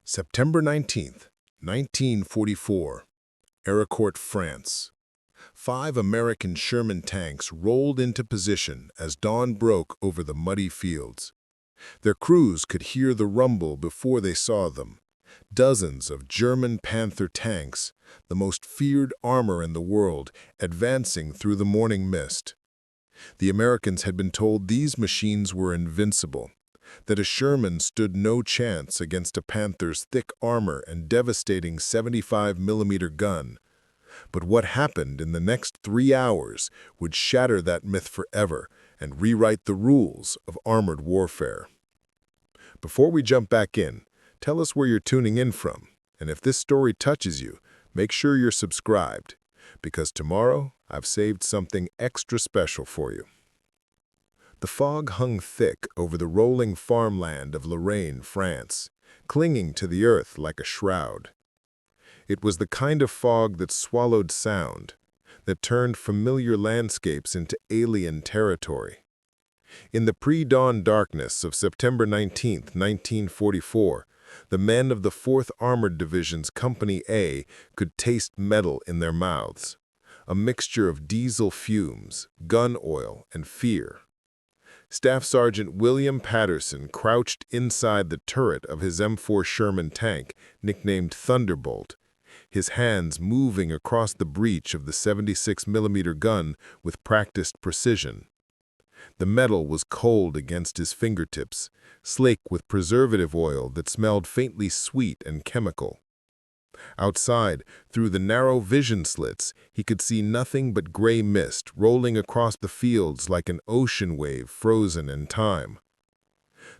September 19th, 1944, Arracourt, France. 5 American Sherman tanks rolled into position as dawn broke over the muddy fields. Their crews could hear the rumble before they saw them. Dozens of German Panther tanks, the most feared armor in the world, advancing through the morning mist. The Americans had been told these machines were invincible, that a Sherman stood no chance against a Panther's thick armor and devastating 75-millimeter gun. But what happened in the next 3 hours would shatter that myth forever and rewrite the rules of armored warfare. Before we jump back in, tell us where you're tuning in from, and if this story touches you, make sure you're subscribed, because tomorrow I've saved something extra special for you. The fog hung thick over the rolling farmland of Lorraine, France, clinging to the earth like a shroud. It was the kind of fog that swallowed sound, that turned familiar landscapes into alien territory. In the pre-dawn darkness of September 19th, 1944, the men of the 4th Armored Division's Company A could taste metal in their mouths, a mixture of diesel fumes, gun oil, and fear. Staff Sergeant William Patterson crouched inside the turret of his M4 Sherman tank, nicknamed Thunderbolt, his hands moving across the breech of the 76-millimeter gun with practiced precision. The metal was cold against his fingertips, slick with preservative oil that smelled faintly sweet and chemical. Outside, through the narrow vision slits, he could see nothing but gray mist rolling across the fields like an ocean wave frozen in time.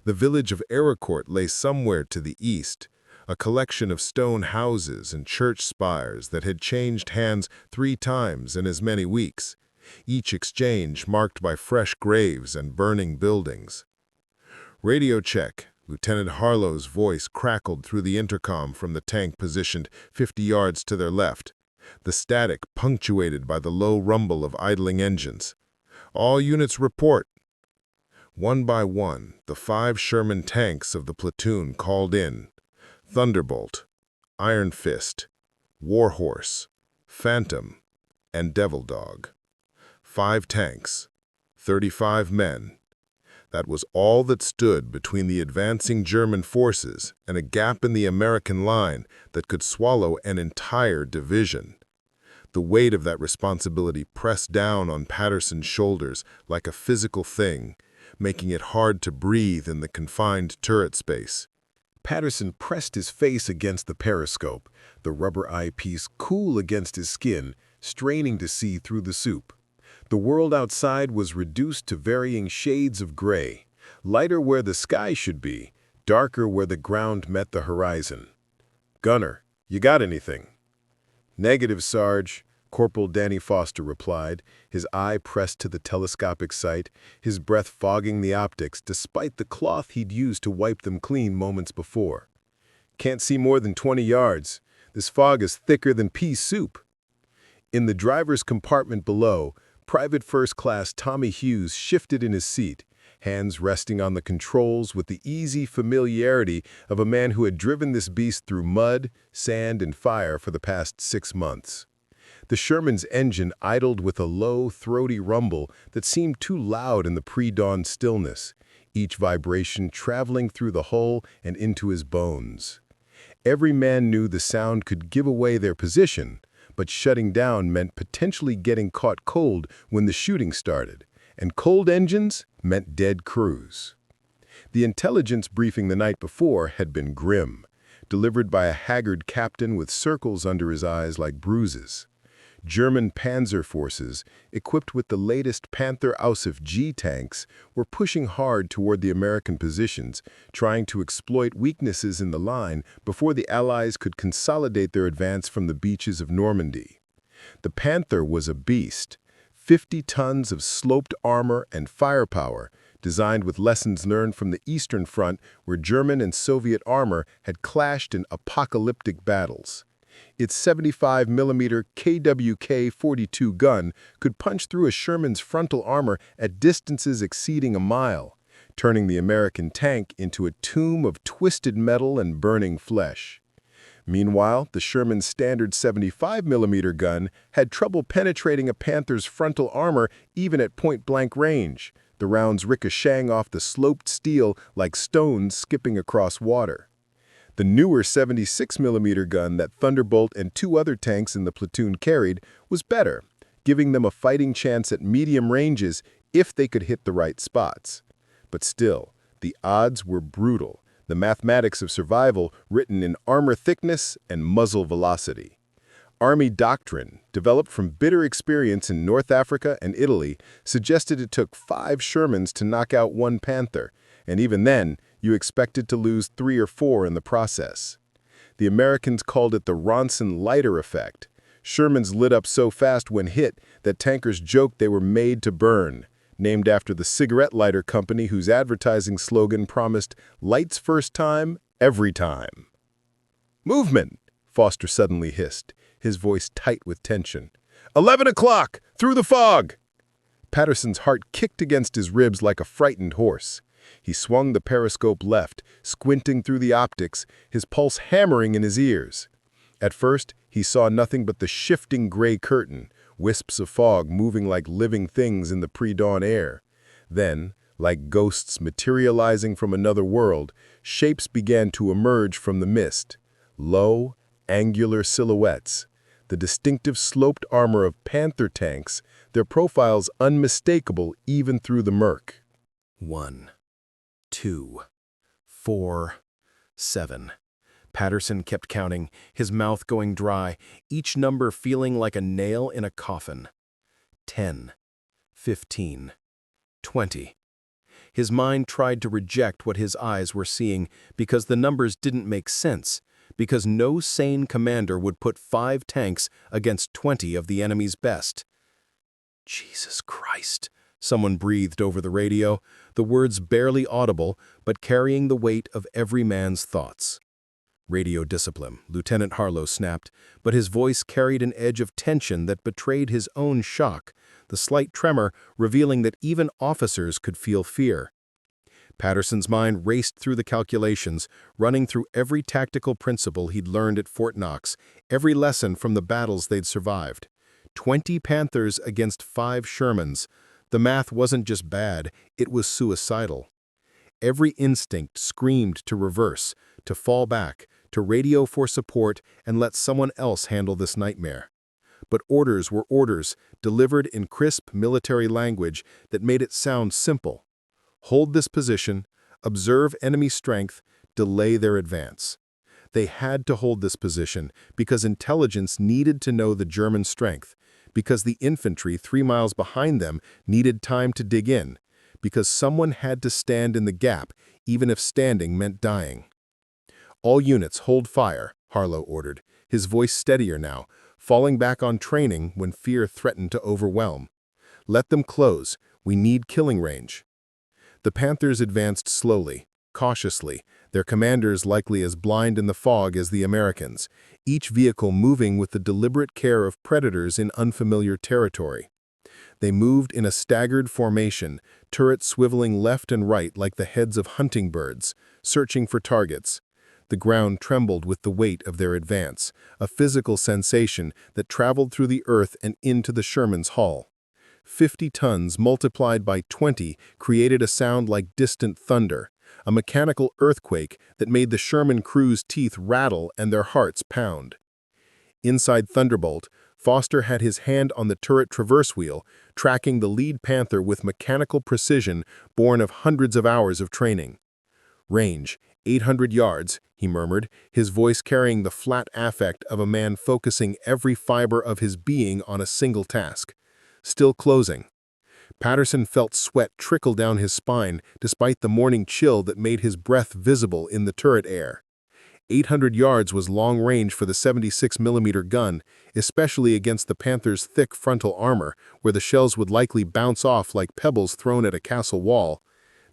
The village of Arracourt lay somewhere to the east, a collection of stone houses and church spires that had changed hands 3 times in as many weeks, each exchange marked by fresh graves and burning buildings. "Radio check," Lieutenant Harlow's voice crackled through the intercom from the tank positioned 50 yards to their left, the static punctuated by the low rumble of idling engines. "All units report." One by one, the 5 Sherman tanks of the platoon called in: Thunderbolt, Iron Fist, Warhorse, Phantom, and Devil Dog. 5 tanks, 35 men. That was all that stood between the advancing German forces and a gap in the American line that could swallow an entire division. The weight of that responsibility pressed down on Patterson's shoulders like a physical thing, making it hard to breathe in the confined turret space. Patterson pressed his face against the periscope, the rubber eyepiece cool against his skin, straining to see through the soup. The world outside was reduced to varying shades of gray, lighter where the sky should be, darker where the ground met the horizon. "Gunner, you got anything?" "Negative, Sarge," Corporal Danny Foster replied, his eye pressed to the telescopic sight, his breath fogging the optics despite the cloth he'd used to wipe them clean moments before. "Can't see more than 20 yards. This fog is thicker than pea soup." In the driver's compartment below, Private First Class Tommy Hughes shifted in his seat, hands resting on the controls with the easy familiarity of a man who had driven this beast through mud, sand, and fire for the past 6 months. The Sherman's engine idled with a low, throaty rumble that seemed too loud in the pre-dawn stillness, each vibration traveling through the hull and into his bones. Every man knew the sound could give away their position, but shutting down meant potentially getting caught cold when the shooting started, and cold engines meant dead crews. The intelligence briefing the night before had been grim, delivered by a haggard captain with circles under his eyes like bruises. German Panzer forces, equipped with the latest Panther Ausf G tanks, were pushing hard toward the American positions, trying to exploit weaknesses in the line before the Allies could consolidate their advance from the beaches of Normandy. The Panther was a beast, 50 tons of sloped armor and firepower, designed with lessons learned from the Eastern Front where German and Soviet armor had clashed in apocalyptic battles. Its 75-millimeter KWK-42 gun could punch through a Sherman's frontal armor at distances exceeding a mile, turning the American tank into a tomb of twisted metal and burning flesh. Meanwhile, the Sherman's standard 75mm gun had trouble penetrating a Panther's frontal armor even at point-blank range, the rounds ricocheting off the sloped steel like stones skipping across water. The newer 76mm gun that Thunderbolt and two other tanks in the platoon carried was better, giving them a fighting chance at medium ranges if they could hit the right spots. But still, the odds were brutal, the mathematics of survival written in armor thickness and muzzle velocity. Army Doctrine, developed from bitter experience in North Africa and Italy, suggested it took 5 Shermans to knock out one Panther, and even then, you expected to lose 3 or 4 in the process. The Americans called it the Ronson lighter effect. Shermans lit up so fast when hit that tankers joked they were made to burn, named after the cigarette lighter company whose advertising slogan promised lights first time, every time. "Movement!" Foster suddenly hissed, his voice tight with tension. 11 o'clock! Through the fog! Patterson's heart kicked against his ribs like a frightened horse. He swung the periscope left, squinting through the optics, his pulse hammering in his ears. At first, he saw nothing but the shifting gray curtain, wisps of fog moving like living things in the pre-dawn air. Then, like ghosts materializing from another world, shapes began to emerge from the mist. Low, angular silhouettes, the distinctive sloped armor of Panther tanks, their profiles unmistakable even through the murk. 1, 2, 4, 7. Patterson kept counting, his mouth going dry, each number feeling like a nail in a coffin. 10, 15, 20. His mind tried to reject what his eyes were seeing because the numbers didn't make sense, because no sane commander would put 5 tanks against 20 of the enemy's best. "Jesus Christ," someone breathed over the radio, the words barely audible, but carrying the weight of every man's thoughts. "Radio discipline," Lieutenant Harlow snapped, but his voice carried an edge of tension that betrayed his own shock, the slight tremor revealing that even officers could feel fear. Patterson's mind raced through the calculations, running through every tactical principle he'd learned at Fort Knox, every lesson from the battles they'd survived. 20 Panthers against 5 Shermans. The math wasn't just bad, it was suicidal. Every instinct screamed to reverse, to fall back, to radio for support and let someone else handle this nightmare. But orders were orders, delivered in crisp military language that made it sound simple. Hold this position, observe enemy strength, delay their advance. They had to hold this position because intelligence needed to know the German strength, because the infantry 3 miles behind them needed time to dig in, because someone had to stand in the gap, even if standing meant dying. "All units hold fire," Harlow ordered, his voice steadier now, falling back on training when fear threatened to overwhelm. "Let them close. We need killing range." The Panthers advanced slowly, cautiously, their commanders likely as blind in the fog as the Americans, each vehicle moving with the deliberate care of predators in unfamiliar territory. They moved in a staggered formation, turrets swiveling left and right like the heads of hunting birds, searching for targets. The ground trembled with the weight of their advance, a physical sensation that traveled through the earth and into the Sherman's hull. 50 tons multiplied by 20 created a sound like distant thunder, a mechanical earthquake that made the Sherman crew's teeth rattle and their hearts pound. Inside Thunderbolt, Foster had his hand on the turret traverse wheel, tracking the lead Panther with mechanical precision born of hundreds of hours of training. "Range, 800 yards, he murmured, his voice carrying the flat affect of a man focusing every fiber of his being on a single task. "Still closing." Patterson felt sweat trickle down his spine despite the morning chill that made his breath visible in the turret air. 800 yards was long range for the 76mm gun, especially against the Panther's thick frontal armor, where the shells would likely bounce off like pebbles thrown at a castle wall.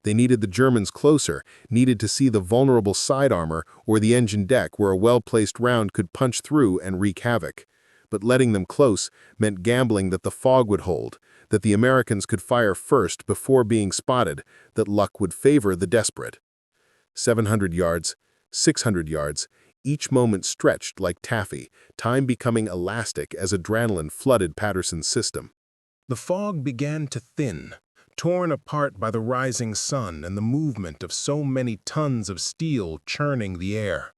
They needed the Germans closer, needed to see the vulnerable side armor or the engine deck where a well-placed round could punch through and wreak havoc. But letting them close meant gambling that the fog would hold, that the Americans could fire first before being spotted, that luck would favor the desperate. 700 yards, 600 yards, each moment stretched like taffy, time becoming elastic as adrenaline flooded Patterson's system. The fog began to thin, torn apart by the rising sun and the movement of so many tons of steel churning the air.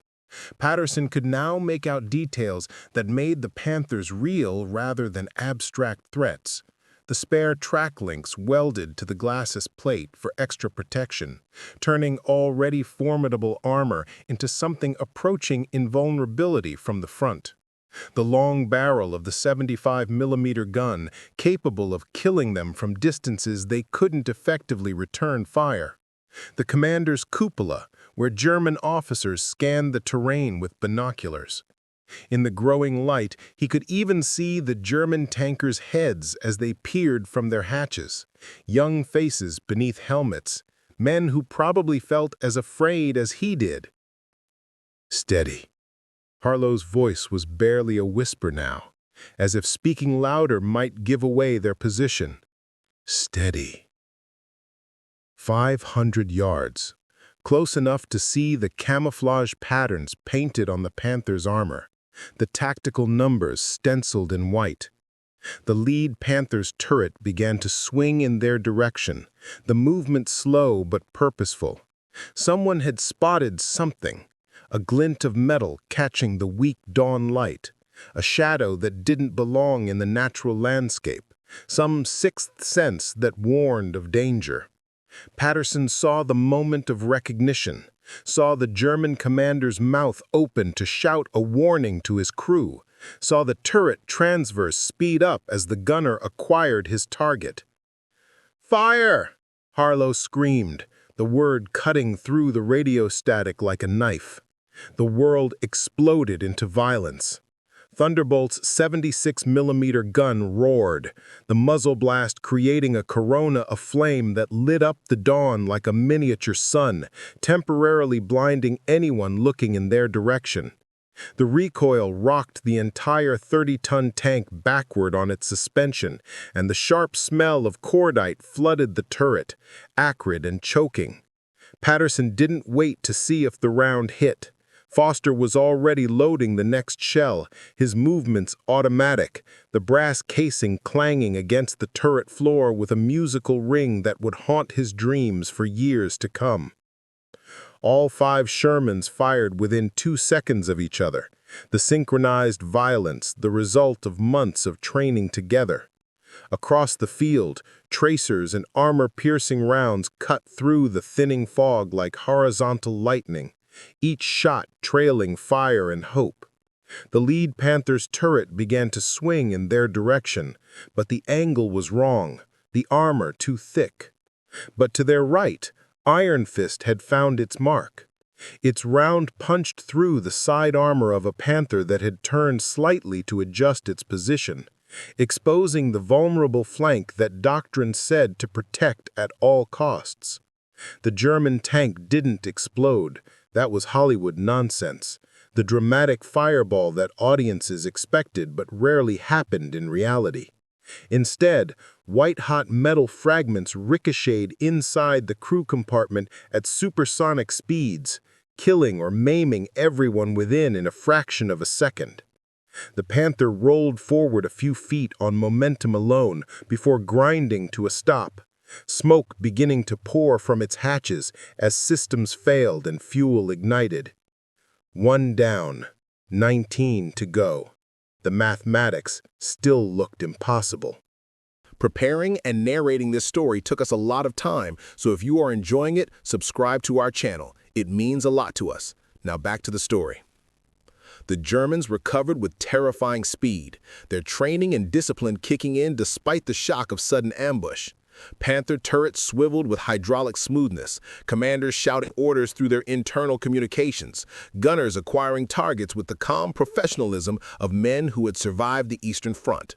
Patterson could now make out details that made the Panthers real rather than abstract threats. The spare track links welded to the glacis plate for extra protection, turning already formidable armor into something approaching invulnerability from the front. The long barrel of the 75mm gun, capable of killing them from distances they couldn't effectively return fire. The commander's cupola, where German officers scanned the terrain with binoculars. In the growing light, he could even see the German tankers' heads as they peered from their hatches, young faces beneath helmets, men who probably felt as afraid as he did. Steady. Harlow's voice was barely a whisper now, as if speaking louder might give away their position. Steady. 500 yards, close enough to see the camouflage patterns painted on the Panther's armor, the tactical numbers stenciled in white. The lead Panther's turret began to swing in their direction, the movement slow but purposeful. Someone had spotted something, a glint of metal catching the weak dawn light, a shadow that didn't belong in the natural landscape, some sixth sense that warned of danger. Patterson saw the moment of recognition, saw the German commander's mouth open to shout a warning to his crew, saw the turret transverse speed up as the gunner acquired his target. "Fire!" Harlow screamed, the word cutting through the radio static like a knife. The world exploded into violence. Thunderbolt's 76mm gun roared, the muzzle blast creating a corona of flame that lit up the dawn like a miniature sun, temporarily blinding anyone looking in their direction. The recoil rocked the entire 30-ton tank backward on its suspension, and the sharp smell of cordite flooded the turret, acrid and choking. Patterson didn't wait to see if the round hit. Foster was already loading the next shell, his movements automatic, the brass casing clanging against the turret floor with a musical ring that would haunt his dreams for years to come. All 5 Shermans fired within 2 seconds of each other, the synchronized violence, the result of months of training together. Across the field, tracers and armor-piercing rounds cut through the thinning fog like horizontal lightning, each shot trailing fire and hope. The lead Panther's turret began to swing in their direction, but the angle was wrong, the armor too thick. But to their right, Iron Fist had found its mark. Its round punched through the side armor of a Panther that had turned slightly to adjust its position, exposing the vulnerable flank that Doctrine said to protect at all costs. The German tank didn't explode. That was Hollywood nonsense, the dramatic fireball that audiences expected but rarely happened in reality. Instead, white-hot metal fragments ricocheted inside the crew compartment at supersonic speeds, killing or maiming everyone within in a fraction of a second. The Panther rolled forward a few feet on momentum alone before grinding to a stop, smoke beginning to pour from its hatches as systems failed and fuel ignited. 1 down, 19 to go. The mathematics still looked impossible. Preparing and narrating this story took us a lot of time, so if you are enjoying it, subscribe to our channel. It means a lot to us. Now back to the story. The Germans recovered with terrifying speed, their training and discipline kicking in despite the shock of sudden ambush. Panther turrets swiveled with hydraulic smoothness, commanders shouting orders through their internal communications, gunners acquiring targets with the calm professionalism of men who had survived the Eastern Front.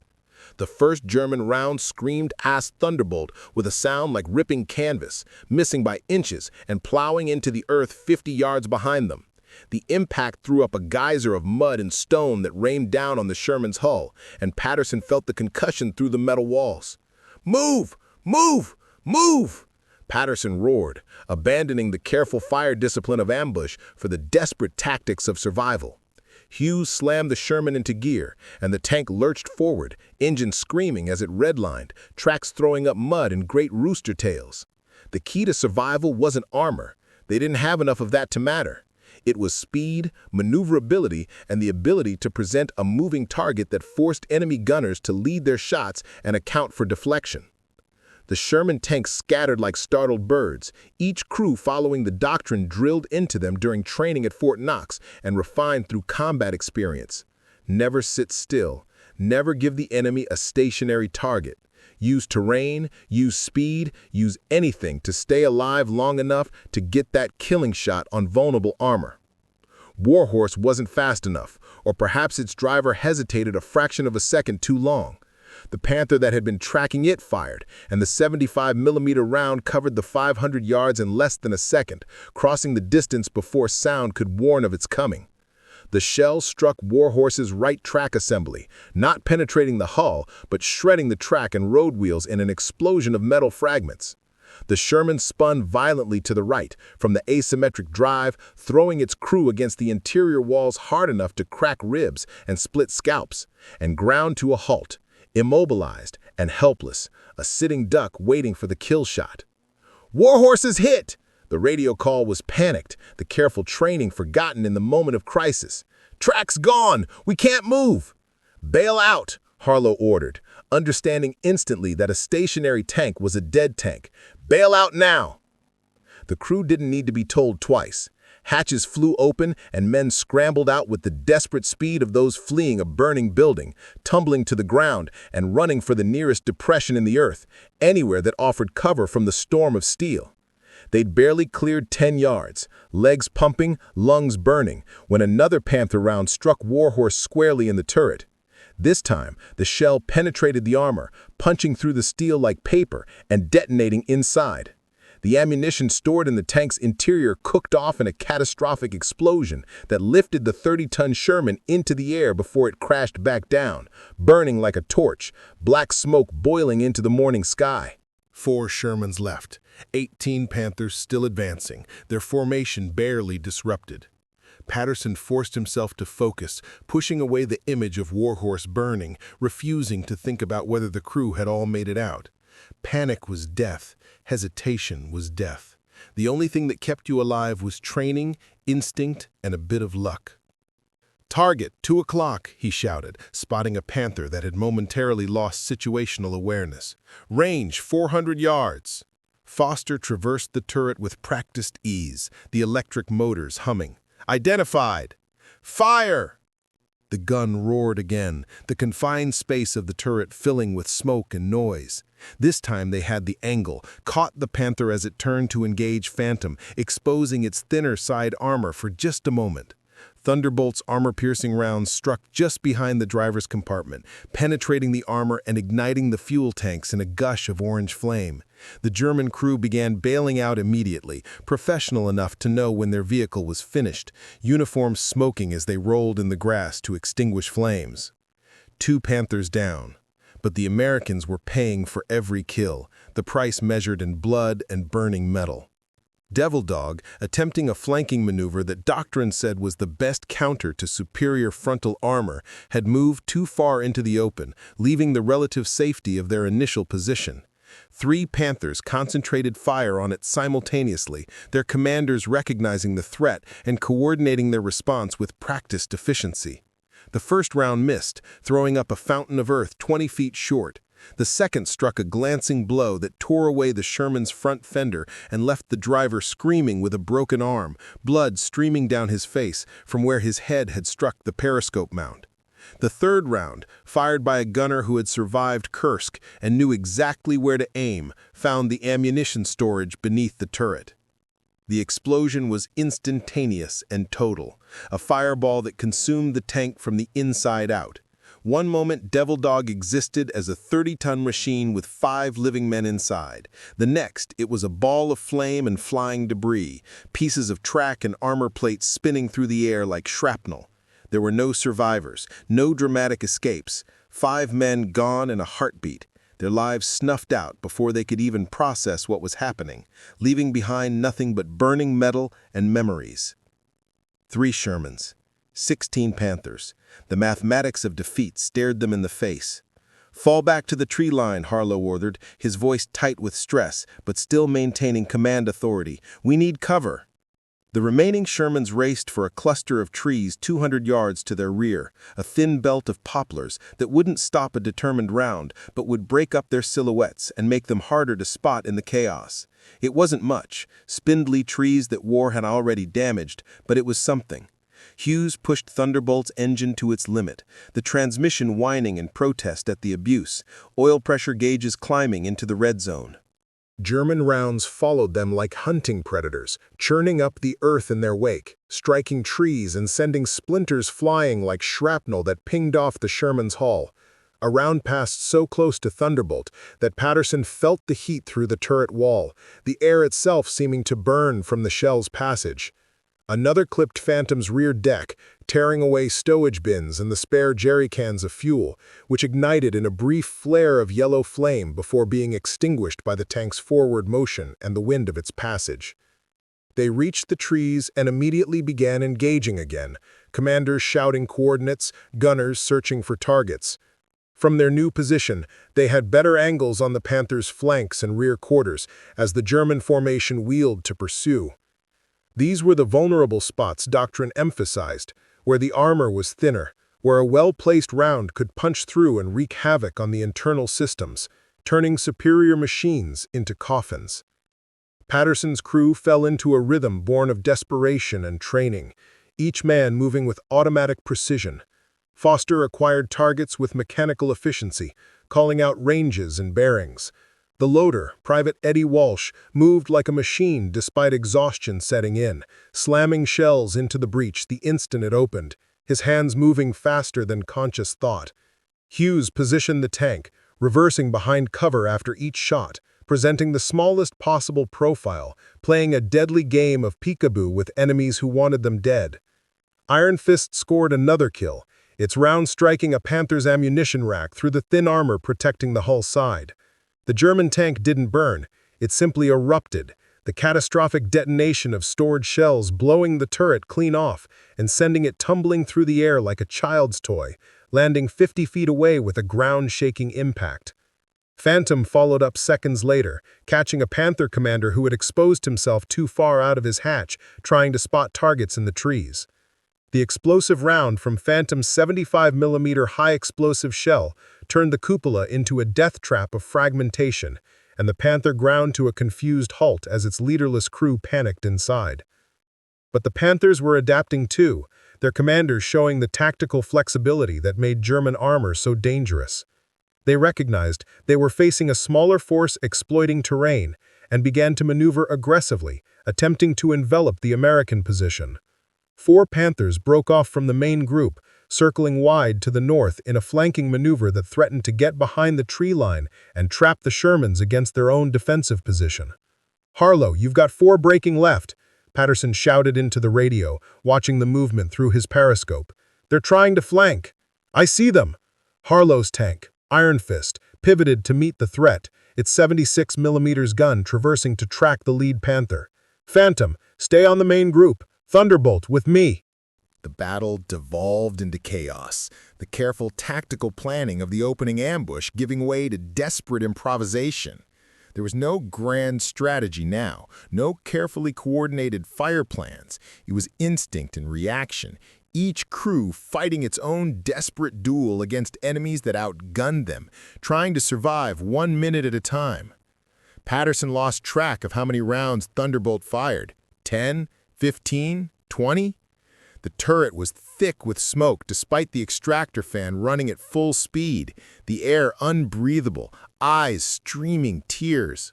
The first German round screamed as thunderbolt with a sound like ripping canvas, missing by inches and plowing into the earth 50 yards behind them. The impact threw up a geyser of mud and stone that rained down on the Sherman's hull, and Patterson felt the concussion through the metal walls. Move! Move! Move! Patterson roared, abandoning the careful fire discipline of ambush for the desperate tactics of survival. Hughes slammed the Sherman into gear, and the tank lurched forward, engine screaming as it redlined, tracks throwing up mud and great rooster tails. The key to survival wasn't armor. They didn't have enough of that to matter. It was speed, maneuverability, and the ability to present a moving target that forced enemy gunners to lead their shots and account for deflection. The Sherman tanks scattered like startled birds, each crew following the doctrine drilled into them during training at Fort Knox and refined through combat experience. Never sit still. Never give the enemy a stationary target. Use terrain, use speed, use anything to stay alive long enough to get that killing shot on vulnerable armor. Warhorse wasn't fast enough, or perhaps its driver hesitated a fraction of a second too long. The Panther that had been tracking it fired, and the 75mm round covered the 500 yards in less than a second, crossing the distance before sound could warn of its coming. The shell struck Warhorse's right track assembly, not penetrating the hull, but shredding the track and road wheels in an explosion of metal fragments. The Sherman spun violently to the right from the asymmetric drive, throwing its crew against the interior walls hard enough to crack ribs and split scalps, and ground to a halt, immobilized and helpless, a sitting duck waiting for the kill shot. "Warhorse is hit!" The radio call was panicked, the careful training forgotten in the moment of crisis. "Track's gone! We can't move!" "Bail out!" Harlow ordered, understanding instantly that a stationary tank was a dead tank. "Bail out now!" The crew didn't need to be told twice. Hatches flew open, and men scrambled out with the desperate speed of those fleeing a burning building, tumbling to the ground and running for the nearest depression in the earth, anywhere that offered cover from the storm of steel. They'd barely cleared 10 yards, legs pumping, lungs burning, when another Panther round struck Warhorse squarely in the turret. This time, the shell penetrated the armor, punching through the steel like paper and detonating inside. The ammunition stored in the tank's interior cooked off in a catastrophic explosion that lifted the 30-ton Sherman into the air before it crashed back down, burning like a torch, black smoke boiling into the morning sky. 4 Shermans left, 18 Panthers still advancing, their formation barely disrupted. Patterson forced himself to focus, pushing away the image of Warhorse burning, refusing to think about whether the crew had all made it out. Panic was death. Hesitation was death. The only thing that kept you alive was training, instinct, and a bit of luck. "Target, 2 o'clock," he shouted, spotting a Panther that had momentarily lost situational awareness. "Range, 400 yards." Foster traversed the turret with practiced ease, the electric motors humming. "Identified! Fire!" The gun roared again, the confined space of the turret filling with smoke and noise. This time they had the angle, caught the Panther as it turned to engage Phantom, exposing its thinner side armor for just a moment. Thunderbolt's armor-piercing rounds struck just behind the driver's compartment, penetrating the armor and igniting the fuel tanks in a gush of orange flame. The German crew began bailing out immediately, professional enough to know when their vehicle was finished, uniforms smoking as they rolled in the grass to extinguish flames. 2 Panthers down. But the Americans were paying for every kill, the price measured in blood and burning metal. Devil Dog, attempting a flanking maneuver that Doctrine said was the best counter to superior frontal armor, had moved too far into the open, leaving the relative safety of their initial position. 3 Panthers concentrated fire on it simultaneously, their commanders recognizing the threat and coordinating their response with practiced efficiency. The first round missed, throwing up a fountain of earth 20 feet short. The second struck a glancing blow that tore away the Sherman's front fender and left the driver screaming with a broken arm, blood streaming down his face from where his head had struck the periscope mount. The third round, fired by a gunner who had survived Kursk and knew exactly where to aim, found the ammunition storage beneath the turret. The explosion was instantaneous and total, a fireball that consumed the tank from the inside out. One moment, Devil Dog existed as a 30-ton machine with 5 living men inside. The next, it was a ball of flame and flying debris, pieces of track and armor plates spinning through the air like shrapnel. There were no survivors, no dramatic escapes. 5 men gone in a heartbeat. their lives snuffed out before they could even process what was happening, leaving behind nothing but burning metal and memories. 3 Shermans, 16 Panthers. The mathematics of defeat stared them in the face. "Fall back to the tree line," Harlow ordered, his voice tight with stress, but still maintaining command authority. "We need cover." The remaining Shermans raced for a cluster of trees 200 yards to their rear, a thin belt of poplars that wouldn't stop a determined round, but would break up their silhouettes and make them harder to spot in the chaos. It wasn't much, spindly trees that war had already damaged, but it was something. Hughes pushed Thunderbolt's engine to its limit, the transmission whining in protest at the abuse, oil pressure gauges climbing into the red zone. German rounds followed them like hunting predators, churning up the earth in their wake, striking trees and sending splinters flying like shrapnel that pinged off the Sherman's hull. A round passed so close to Thunderbolt that Patterson felt the heat through the turret wall, the air itself seeming to burn from the shell's passage. Another clipped Phantom's rear deck, tearing away stowage bins and the spare jerry cans of fuel, which ignited in a brief flare of yellow flame before being extinguished by the tank's forward motion and the wind of its passage. They reached the trees and immediately began engaging again, commanders shouting coordinates, gunners searching for targets. From their new position, they had better angles on the Panthers' flanks and rear quarters as the German formation wheeled to pursue. These were the vulnerable spots Doctrine emphasized, where the armor was thinner, where a well-placed round could punch through and wreak havoc on the internal systems, turning superior machines into coffins. Patterson's crew fell into a rhythm born of desperation and training, each man moving with automatic precision. Foster acquired targets with mechanical efficiency, calling out ranges and bearings. The loader, Private Eddie Walsh, moved like a machine despite exhaustion setting in, slamming shells into the breach the instant it opened, his hands moving faster than conscious thought. Hughes positioned the tank, reversing behind cover after each shot, presenting the smallest possible profile, playing a deadly game of peekaboo with enemies who wanted them dead. Iron Fist scored another kill, its round striking a Panther's ammunition rack through the thin armor protecting the hull side. The German tank didn't burn, it simply erupted, the catastrophic detonation of stored shells blowing the turret clean off and sending it tumbling through the air like a child's toy, landing 50 feet away with a ground-shaking impact. Phantom followed up seconds later, catching a Panther commander who had exposed himself too far out of his hatch, trying to spot targets in the trees. The explosive round from Phantom's 75mm high-explosive shell turned the cupola into a death trap of fragmentation, and the Panther ground to a confused halt as its leaderless crew panicked inside. But the Panthers were adapting too, their commanders showing the tactical flexibility that made German armor so dangerous. They recognized they were facing a smaller force exploiting terrain and began to maneuver aggressively, attempting to envelop the American position. 4 Panthers broke off from the main group, circling wide to the north in a flanking maneuver that threatened to get behind the tree line and trap the Shermans against their own defensive position. "Harlow, you've got 4 breaking left," Patterson shouted into the radio, watching the movement through his periscope. "They're trying to flank." "I see them." Harlow's tank, Iron Fist, pivoted to meet the threat, its 76mm gun traversing to track the lead Panther. "Phantom, stay on the main group. Thunderbolt, with me." The battle devolved into chaos, the careful tactical planning of the opening ambush giving way to desperate improvisation. There was no grand strategy now, no carefully coordinated fire plans. It was instinct and reaction, each crew fighting its own desperate duel against enemies that outgunned them, trying to survive 1 minute at a time. Patterson lost track of how many rounds Thunderbolt fired. 10? 15? 20? The turret was thick with smoke despite the extractor fan running at full speed, the air unbreathable, eyes streaming tears.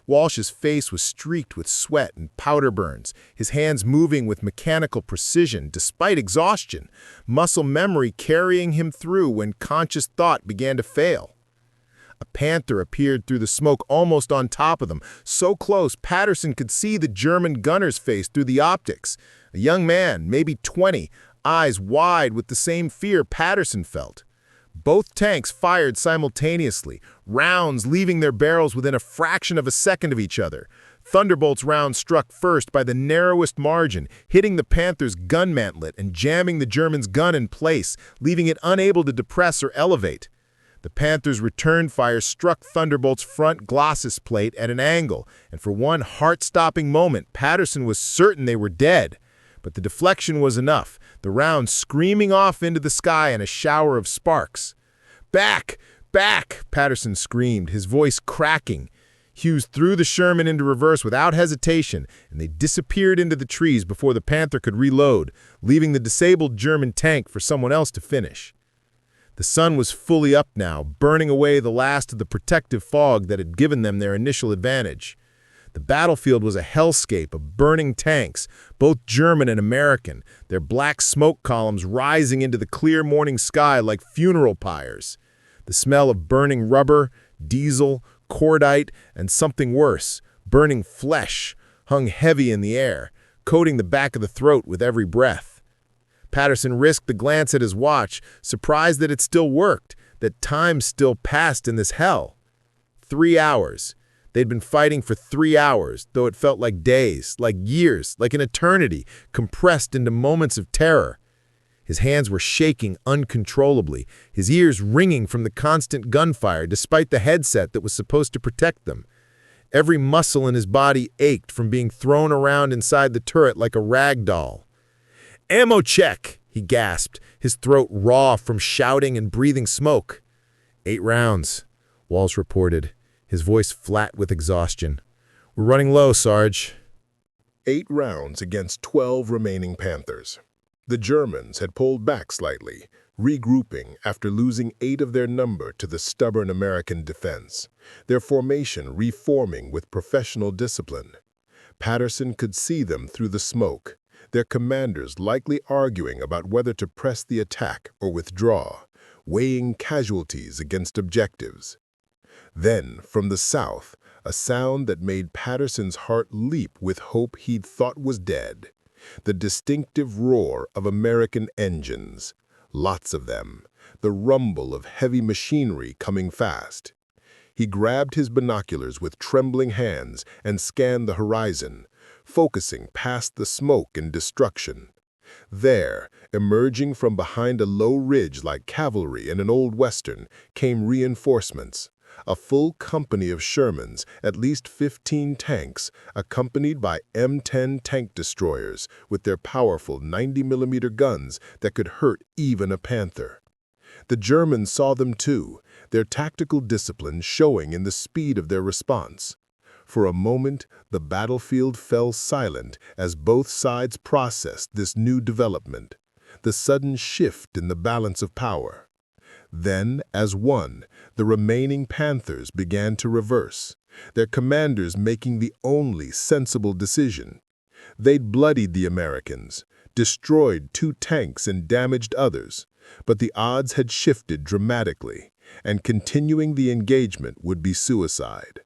Walsh's face was streaked with sweat and powder burns, his hands moving with mechanical precision despite exhaustion, muscle memory carrying him through when conscious thought began to fail. A Panther appeared through the smoke almost on top of them, so close Patterson could see the German gunner's face through the optics. A young man, maybe 20, eyes wide with the same fear Patterson felt. Both tanks fired simultaneously, rounds leaving their barrels within a fraction of a second of each other. Thunderbolt's round struck first by the narrowest margin, hitting the Panther's gun mantlet and jamming the German's gun in place, leaving it unable to depress or elevate. The Panther's return fire struck Thunderbolt's front glossus plate at an angle, and for one heart-stopping moment, Patterson was certain they were dead. But the deflection was enough, the round screaming off into the sky in a shower of sparks. "Back! Back!" Patterson screamed, his voice cracking. Hughes threw the Sherman into reverse without hesitation, and they disappeared into the trees before the Panther could reload, leaving the disabled German tank for someone else to finish. The sun was fully up now, burning away the last of the protective fog that had given them their initial advantage. The battlefield was a hellscape of burning tanks, both German and American, their black smoke columns rising into the clear morning sky like funeral pyres. The smell of burning rubber, diesel, cordite, and something worse, burning flesh, hung heavy in the air, coating the back of the throat with every breath. Patterson risked a glance at his watch, surprised that it still worked, that time still passed in this hell. 3 hours. They'd been fighting for 3 hours, though it felt like days, like years, like an eternity, compressed into moments of terror. His hands were shaking uncontrollably, his ears ringing from the constant gunfire despite the headset that was supposed to protect them. Every muscle in his body ached from being thrown around inside the turret like a rag doll. "Ammo check!" he gasped, his throat raw from shouting and breathing smoke. 8 rounds, Walsh reported, his voice flat with exhaustion. "We're running low, Sarge." 8 rounds against 12 remaining Panthers. The Germans had pulled back slightly, regrouping after losing 8 of their number to the stubborn American defense, their formation reforming with professional discipline. Patterson could see them through the smoke, their commanders likely arguing about whether to press the attack or withdraw, weighing casualties against objectives. Then, from the south, a sound that made Patterson's heart leap with hope he'd thought was dead. The distinctive roar of American engines, lots of them, the rumble of heavy machinery coming fast. He grabbed his binoculars with trembling hands and scanned the horizon, focusing past the smoke and destruction. There, emerging from behind a low ridge like cavalry in an old western, came reinforcements. A full company of Shermans, at least 15 tanks, accompanied by M10 tank destroyers with their powerful 90mm guns that could hurt even a Panther. The Germans saw them too, their tactical discipline showing in the speed of their response. For a moment, the battlefield fell silent as both sides processed this new development, the sudden shift in the balance of power. Then, as one, the remaining Panthers began to reverse, their commanders making the only sensible decision. They'd bloodied the Americans, destroyed 2 tanks and damaged others, but the odds had shifted dramatically, and continuing the engagement would be suicide.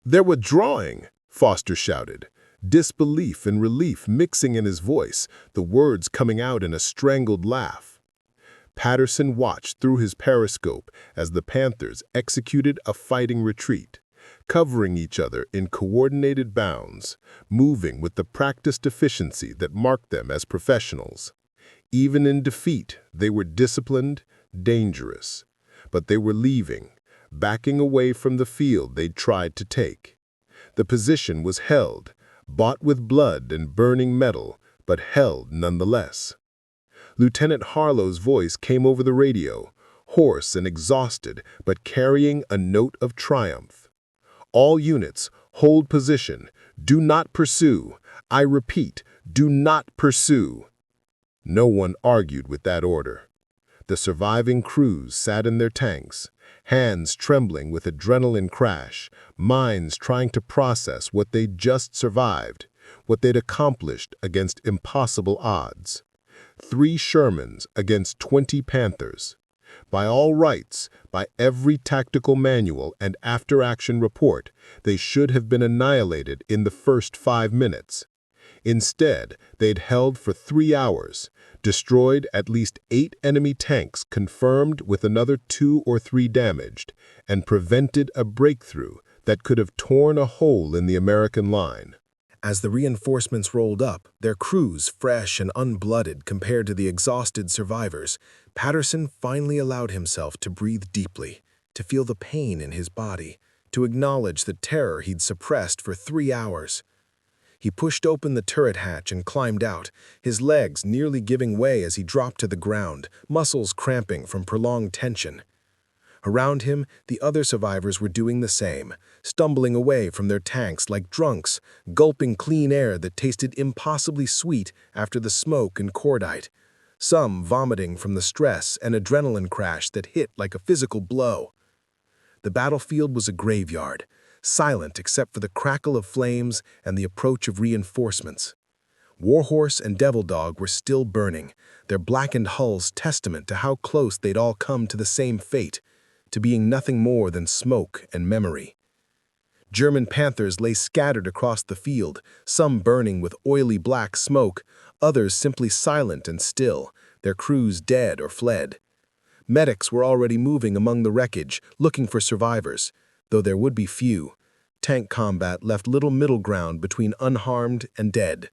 "They're withdrawing!" Foster shouted, disbelief and relief mixing in his voice, the words coming out in a strangled laugh. Patterson watched through his periscope as the Panthers executed a fighting retreat, covering each other in coordinated bounds, moving with the practiced efficiency that marked them as professionals. Even in defeat, they were disciplined, dangerous, but they were leaving, backing away from the field they'd tried to take. The position was held, bought with blood and burning metal, but held nonetheless. Lieutenant Harlow's voice came over the radio, hoarse and exhausted, but carrying a note of triumph. "All units, hold position. Do not pursue. I repeat, do not pursue." No one argued with that order. The surviving crews sat in their tanks, hands trembling with adrenaline crash, minds trying to process what they'd just survived, what they'd accomplished against impossible odds. 3 Shermans against 20 Panthers. By all rights, by every tactical manual and after-action report, they should have been annihilated in the first 5 minutes. Instead, they'd held for 3 hours, destroyed at least 8 enemy tanks confirmed with another 2 or 3 damaged, and prevented a breakthrough that could have torn a hole in the American line. As the reinforcements rolled up, their crews fresh and unblooded compared to the exhausted survivors, Patterson finally allowed himself to breathe deeply, to feel the pain in his body, to acknowledge the terror he'd suppressed for 3 hours. He pushed open the turret hatch and climbed out, his legs nearly giving way as he dropped to the ground, muscles cramping from prolonged tension. Around him, the other survivors were doing the same, stumbling away from their tanks like drunks, gulping clean air that tasted impossibly sweet after the smoke and cordite, some vomiting from the stress and adrenaline crash that hit like a physical blow. The battlefield was a graveyard, silent except for the crackle of flames and the approach of reinforcements. Warhorse and Devil Dog were still burning, their blackened hulls testament to how close they'd all come to the same fate, to being nothing more than smoke and memory. German Panthers lay scattered across the field, some burning with oily black smoke, others simply silent and still, their crews dead or fled. Medics were already moving among the wreckage, looking for survivors, though there would be few. Tank combat left little middle ground between unharmed and dead.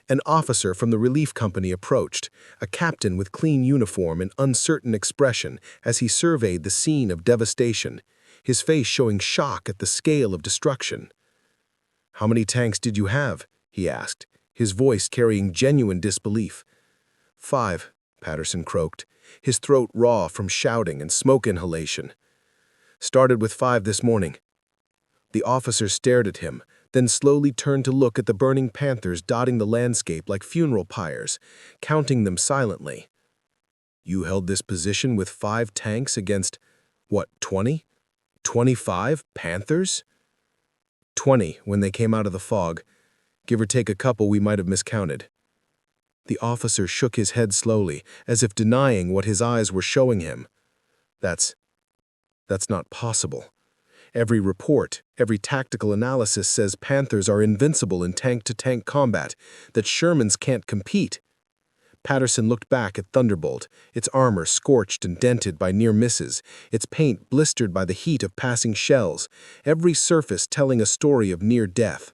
An officer from the relief company approached, a captain with clean uniform and uncertain expression as he surveyed the scene of devastation, his face showing shock at the scale of destruction. "How many tanks did you have?" he asked, his voice carrying genuine disbelief. "5," Patterson croaked, his throat raw from shouting and smoke inhalation. "Started with 5 this morning." The officer stared at him, then slowly turned to look at the burning Panthers dotting the landscape like funeral pyres, counting them silently. "You held this position with 5 tanks against, what, 20? 25 Panthers?" 20 when they came out of the fog. Give or take a couple we might have miscounted. The officer shook his head slowly, as if denying what his eyes were showing him. That's not possible. Every report, every tactical analysis says Panthers are invincible in tank-to-tank combat, that Shermans can't compete. Patterson looked back at Thunderbolt, its armor scorched and dented by near misses, its paint blistered by the heat of passing shells, every surface telling a story of near death.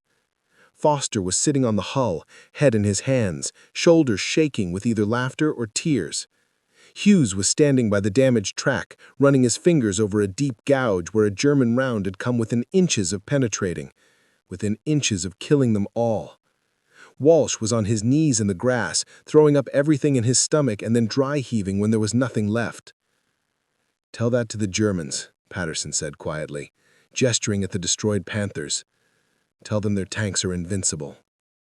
Foster was sitting on the hull, head in his hands, shoulders shaking with either laughter or tears. Hughes was standing by the damaged track, running his fingers over a deep gouge where a German round had come within inches of penetrating, within inches of killing them all. Walsh was on his knees in the grass, throwing up everything in his stomach and then dry heaving when there was nothing left. "Tell that to the Germans," Patterson said quietly, gesturing at the destroyed Panthers. "Tell them their tanks are invincible."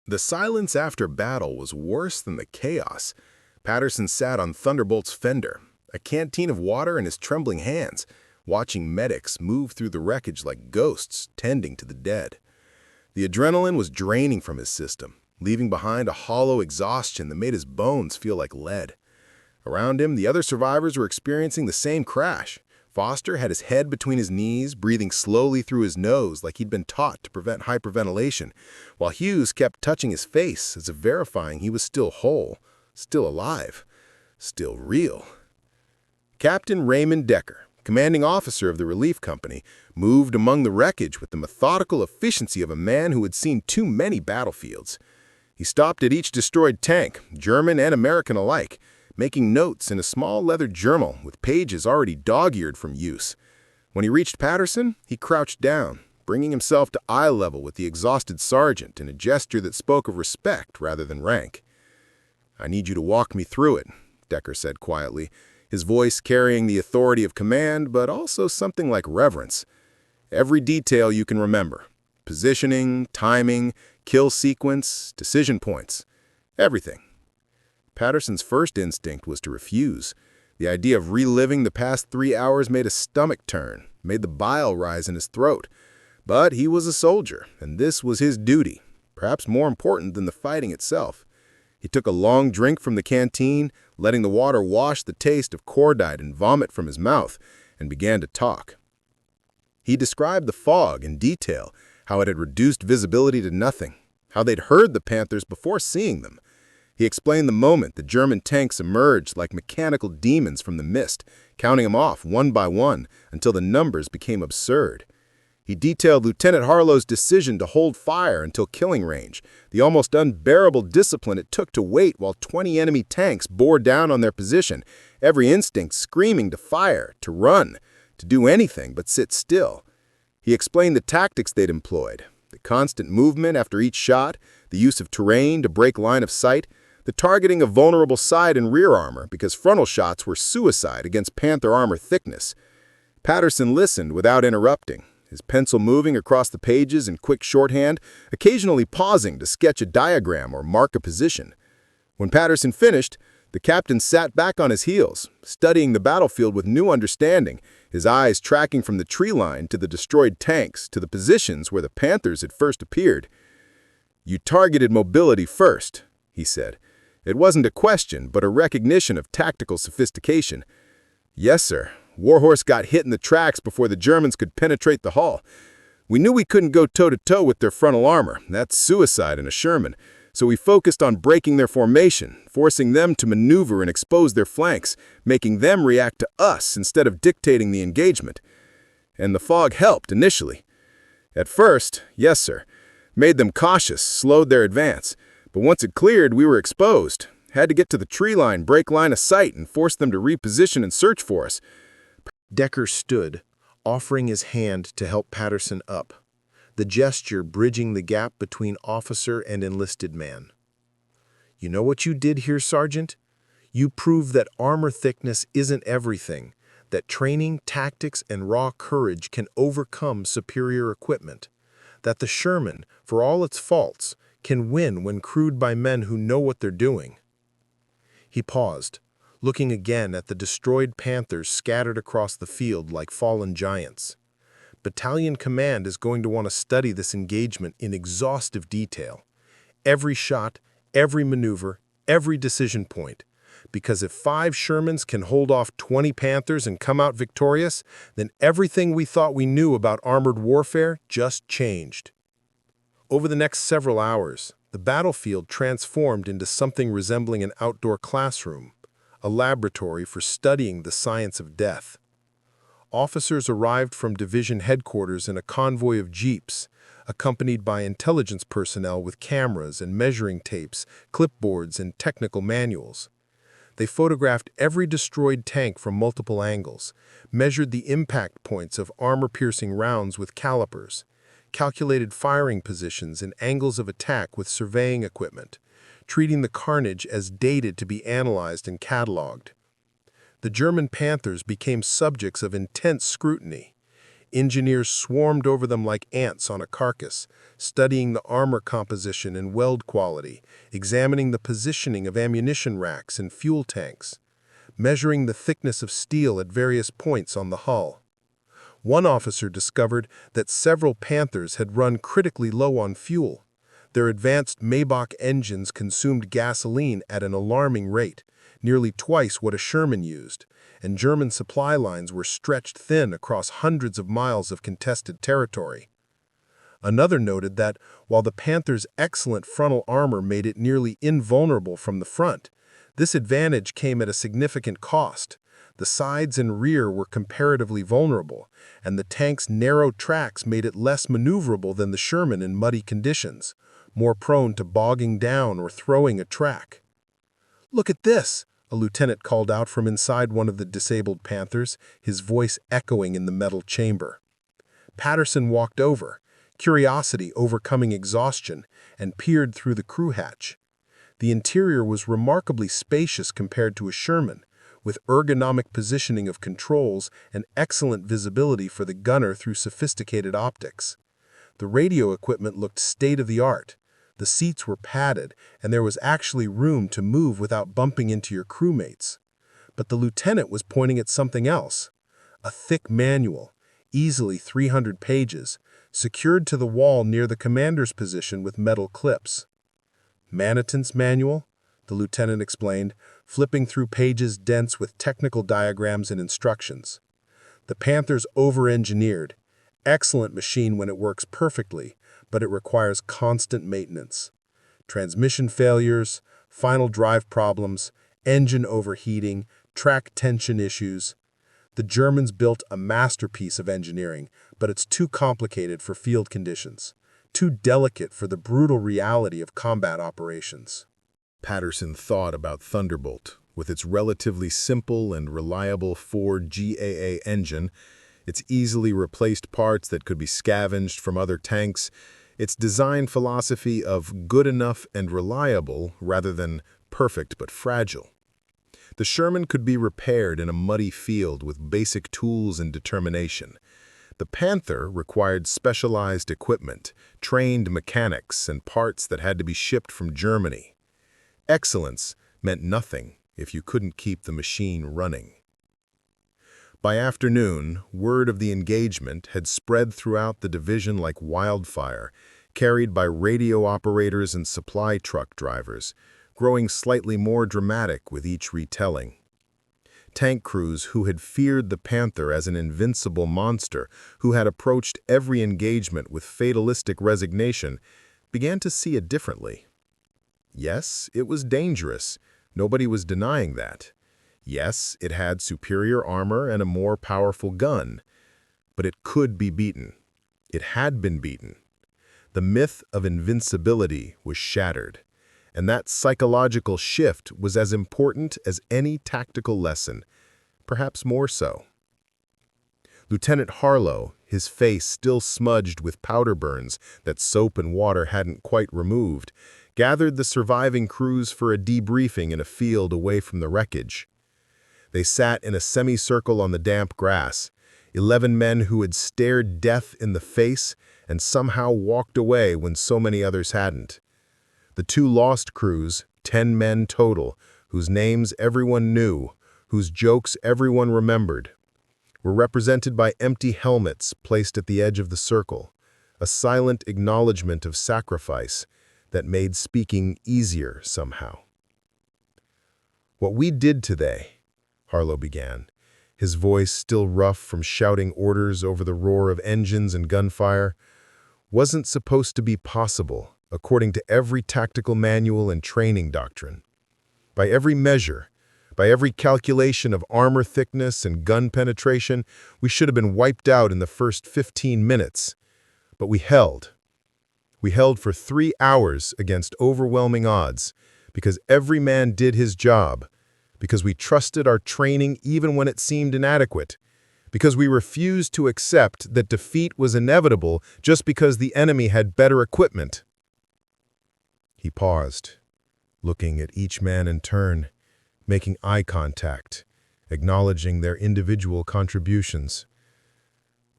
The silence after battle was worse than the chaos. Patterson sat on Thunderbolt's fender, a canteen of water in his trembling hands, watching medics move through the wreckage like ghosts tending to the dead. The adrenaline was draining from his system, leaving behind a hollow exhaustion that made his bones feel like lead. Around him, the other survivors were experiencing the same crash. Foster had his head between his knees, breathing slowly through his nose like he'd been taught to prevent hyperventilation, while Hughes kept touching his face as if verifying he was still whole, still alive, still real. Captain Raymond Decker, commanding officer of the relief company, moved among the wreckage with the methodical efficiency of a man who had seen too many battlefields. He stopped at each destroyed tank, German and American alike, making notes in a small leather journal with pages already dog-eared from use. When he reached Patterson, he crouched down, bringing himself to eye level with the exhausted sergeant in a gesture that spoke of respect rather than rank. "I need you to walk me through it," Decker said quietly, his voice carrying the authority of command, but also something like reverence. "Every detail you can remember. Positioning, timing, kill sequence, decision points. Everything." Patterson's first instinct was to refuse. The idea of reliving the past 3 hours made his stomach turn, made the bile rise in his throat. But he was a soldier, and this was his duty, perhaps more important than the fighting itself. He took a long drink from the canteen, letting the water wash the taste of cordite and vomit from his mouth, and began to talk. He described the fog in detail, how it had reduced visibility to nothing, how they'd heard the Panthers before seeing them. He explained the moment the German tanks emerged like mechanical demons from the mist, counting them off one by one until the numbers became absurd. He detailed Lieutenant Harlow's decision to hold fire until killing range, the almost unbearable discipline it took to wait while 20 enemy tanks bore down on their position, every instinct screaming to fire, to run, to do anything but sit still. He explained the tactics they'd employed, the constant movement after each shot, the use of terrain to break line of sight, the targeting of vulnerable side and rear armor because frontal shots were suicide against Panther armor thickness. Patterson listened without interrupting, his pencil moving across the pages in quick shorthand, occasionally pausing to sketch a diagram or mark a position. When Patterson finished, the captain sat back on his heels, studying the battlefield with new understanding, his eyes tracking from the tree line to the destroyed tanks to the positions where the Panthers had first appeared. "You targeted mobility first," he said. It wasn't a question, but a recognition of tactical sophistication. "Yes, sir. Warhorse got hit in the tracks before the Germans could penetrate the hull. We knew we couldn't go toe-to-toe with their frontal armor. That's suicide in a Sherman. So we focused on breaking their formation, forcing them to maneuver and expose their flanks, making them react to us instead of dictating the engagement. And the fog helped initially. At first, yes, sir, made them cautious, slowed their advance. But once it cleared, we were exposed. Had to get to the tree line, break line of sight, and force them to reposition and search for us." Decker stood, offering his hand to help Patterson up, the gesture bridging the gap between officer and enlisted man. "You know what you did here, Sergeant? You proved that armor thickness isn't everything, that training, tactics, and raw courage can overcome superior equipment, that the Sherman, for all its faults, can win when crewed by men who know what they're doing." He paused, looking again at the destroyed Panthers scattered across the field like fallen giants. Battalion Command is going to want to study this engagement in exhaustive detail. Every shot, every maneuver, every decision point. Because if 5 Shermans can hold off 20 Panthers and come out victorious, then everything we thought we knew about armored warfare just changed. Over the next several hours, the battlefield transformed into something resembling an outdoor classroom, a laboratory for studying the science of death. Officers arrived from division headquarters in a convoy of jeeps, accompanied by intelligence personnel with cameras and measuring tapes, clipboards, and technical manuals. They photographed every destroyed tank from multiple angles, measured the impact points of armor-piercing rounds with calipers, calculated firing positions and angles of attack with surveying equipment, treating the carnage as dated to be analyzed and cataloged. The German Panthers became subjects of intense scrutiny. Engineers swarmed over them like ants on a carcass, studying the armor composition and weld quality, examining the positioning of ammunition racks and fuel tanks, measuring the thickness of steel at various points on the hull. One officer discovered that several Panthers had run critically low on fuel. Their advanced Maybach engines consumed gasoline at an alarming rate, nearly twice what a Sherman used, and German supply lines were stretched thin across hundreds of miles of contested territory. Another noted that, while the Panther's excellent frontal armor made it nearly invulnerable from the front, this advantage came at a significant cost. The sides and rear were comparatively vulnerable, and the tank's narrow tracks made it less maneuverable than the Sherman in muddy conditions, more prone to bogging down or throwing a track. "Look at this," a lieutenant called out from inside one of the disabled Panthers, his voice echoing in the metal chamber. Patterson walked over, curiosity overcoming exhaustion, and peered through the crew hatch. The interior was remarkably spacious compared to a Sherman, with ergonomic positioning of controls and excellent visibility for the gunner through sophisticated optics. The radio equipment looked state-of-the-art. The seats were padded, and there was actually room to move without bumping into your crewmates. But the lieutenant was pointing at something else. A thick manual, easily 300 pages, secured to the wall near the commander's position with metal clips. "Manitant's manual?" the lieutenant explained, flipping through pages dense with technical diagrams and instructions. The Panthers over-engineered, Excellent machine when it works perfectly, but it requires constant maintenance. Transmission failures, final drive problems, engine overheating, track tension issues. The Germans built a masterpiece of engineering, but it's too complicated for field conditions, too delicate for the brutal reality of combat operations. Patterson thought about Thunderbolt. With its relatively simple and reliable Ford GAA engine, its easily replaced parts that could be scavenged from other tanks, its design philosophy of good enough and reliable rather than perfect but fragile. The Sherman could be repaired in a muddy field with basic tools and determination. The Panther required specialized equipment, trained mechanics, and parts that had to be shipped from Germany. Excellence meant nothing if you couldn't keep the machine running. By afternoon, word of the engagement had spread throughout the division like wildfire, carried by radio operators and supply truck drivers, growing slightly more dramatic with each retelling. Tank crews who had feared the Panther as an invincible monster, who had approached every engagement with fatalistic resignation, began to see it differently. Yes, it was dangerous. Nobody was denying that. Yes, it had superior armor and a more powerful gun. But it could be beaten. It had been beaten. The myth of invincibility was shattered. And that psychological shift was as important as any tactical lesson, perhaps more so. Lieutenant Harlow, his face still smudged with powder burns that soap and water hadn't quite removed, gathered the surviving crews for a debriefing in a field away from the wreckage. They sat in a semicircle on the damp grass, 11 men who had stared death in the face and somehow walked away when so many others hadn't. The 2 lost crews, 10 men total, whose names everyone knew, whose jokes everyone remembered, were represented by empty helmets placed at the edge of the circle, a silent acknowledgement of sacrifice that made speaking easier somehow. "What we did today," Harlow began, his voice still rough from shouting orders over the roar of engines and gunfire, "wasn't supposed to be possible, according to every tactical manual and training doctrine. By every measure, by every calculation of armor thickness and gun penetration, we should have been wiped out in the first 15 minutes. But we held. We held for 3 hours against overwhelming odds, because every man did his job, because we trusted our training even when it seemed inadequate, because we refused to accept that defeat was inevitable just because the enemy had better equipment." He paused, looking at each man in turn, making eye contact, acknowledging their individual contributions.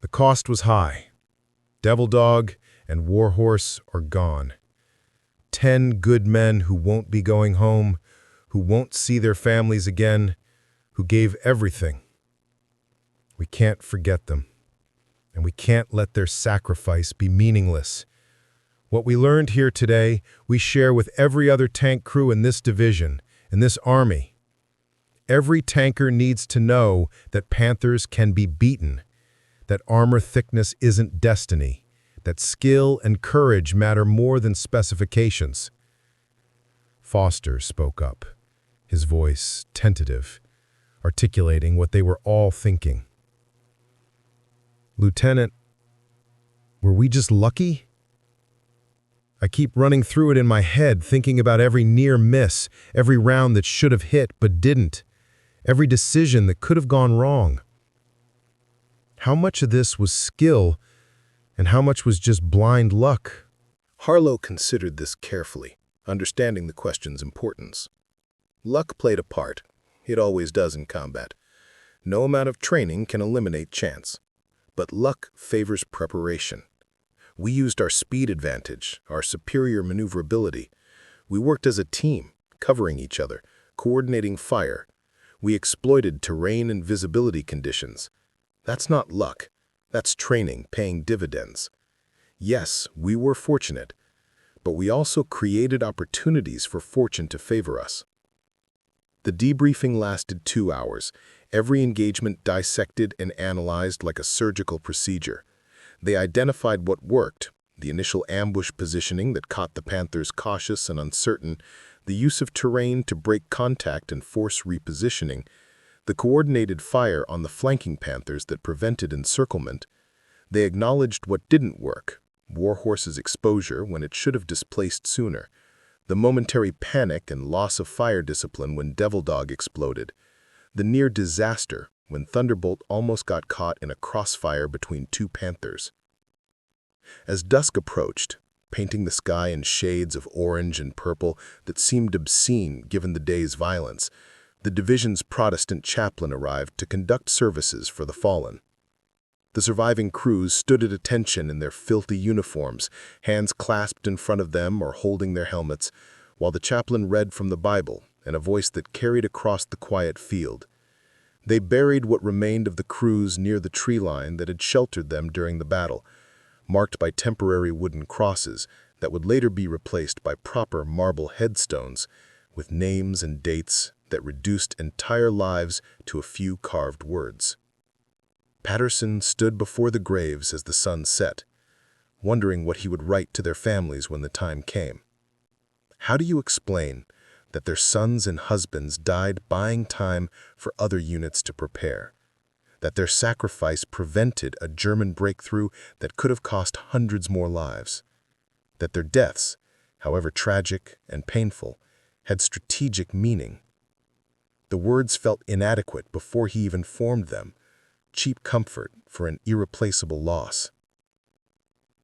The cost was high. Devil Dog and Warhorse are gone. 10 good men who won't be going home, who won't see their families again, who gave everything. We can't forget them, and we can't let their sacrifice be meaningless. What we learned here today, we share with every other tank crew in this division, in this army. Every tanker needs to know that Panthers can be beaten, that armor thickness isn't destiny, that skill and courage matter more than specifications. Foster spoke up, his voice tentative, articulating what they were all thinking. "Lieutenant, were we just lucky? I keep running through it in my head, thinking about every near miss, every round that should have hit but didn't, every decision that could have gone wrong. How much of this was skill, and how much was just blind luck?" Harlow considered this carefully, understanding the question's importance. Luck played a part. It always does in combat. No amount of training can eliminate chance. But luck favors preparation. We used our speed advantage, our superior maneuverability. We worked as a team, covering each other, coordinating fire. We exploited terrain and visibility conditions. That's not luck. That's training paying dividends. Yes, we were fortunate, but we also created opportunities for fortune to favor us. The debriefing lasted 2 hours, every engagement dissected and analyzed like a surgical procedure. They identified what worked: the initial ambush positioning that caught the Panthers cautious and uncertain, the use of terrain to break contact and force repositioning, the coordinated fire on the flanking Panthers that prevented encirclement. They acknowledged what didn't work: Warhorse's exposure when it should have displaced sooner, the momentary panic and loss of fire discipline when Devil Dog exploded, the near disaster when Thunderbolt almost got caught in a crossfire between two Panthers. As dusk approached, painting the sky in shades of orange and purple that seemed obscene given the day's violence, the division's Protestant chaplain arrived to conduct services for the fallen. The surviving crews stood at attention in their filthy uniforms, hands clasped in front of them or holding their helmets, while the chaplain read from the Bible in a voice that carried across the quiet field. They buried what remained of the crews near the tree line that had sheltered them during the battle, marked by temporary wooden crosses that would later be replaced by proper marble headstones with names and dates that reduced entire lives to a few carved words. Patterson stood before the graves as the sun set, wondering what he would write to their families when the time came. How do you explain that their sons and husbands died buying time for other units to prepare? That their sacrifice prevented a German breakthrough that could have cost hundreds more lives? That their deaths, however tragic and painful, had strategic meaning? The words felt inadequate before he even formed them, cheap comfort for an irreplaceable loss.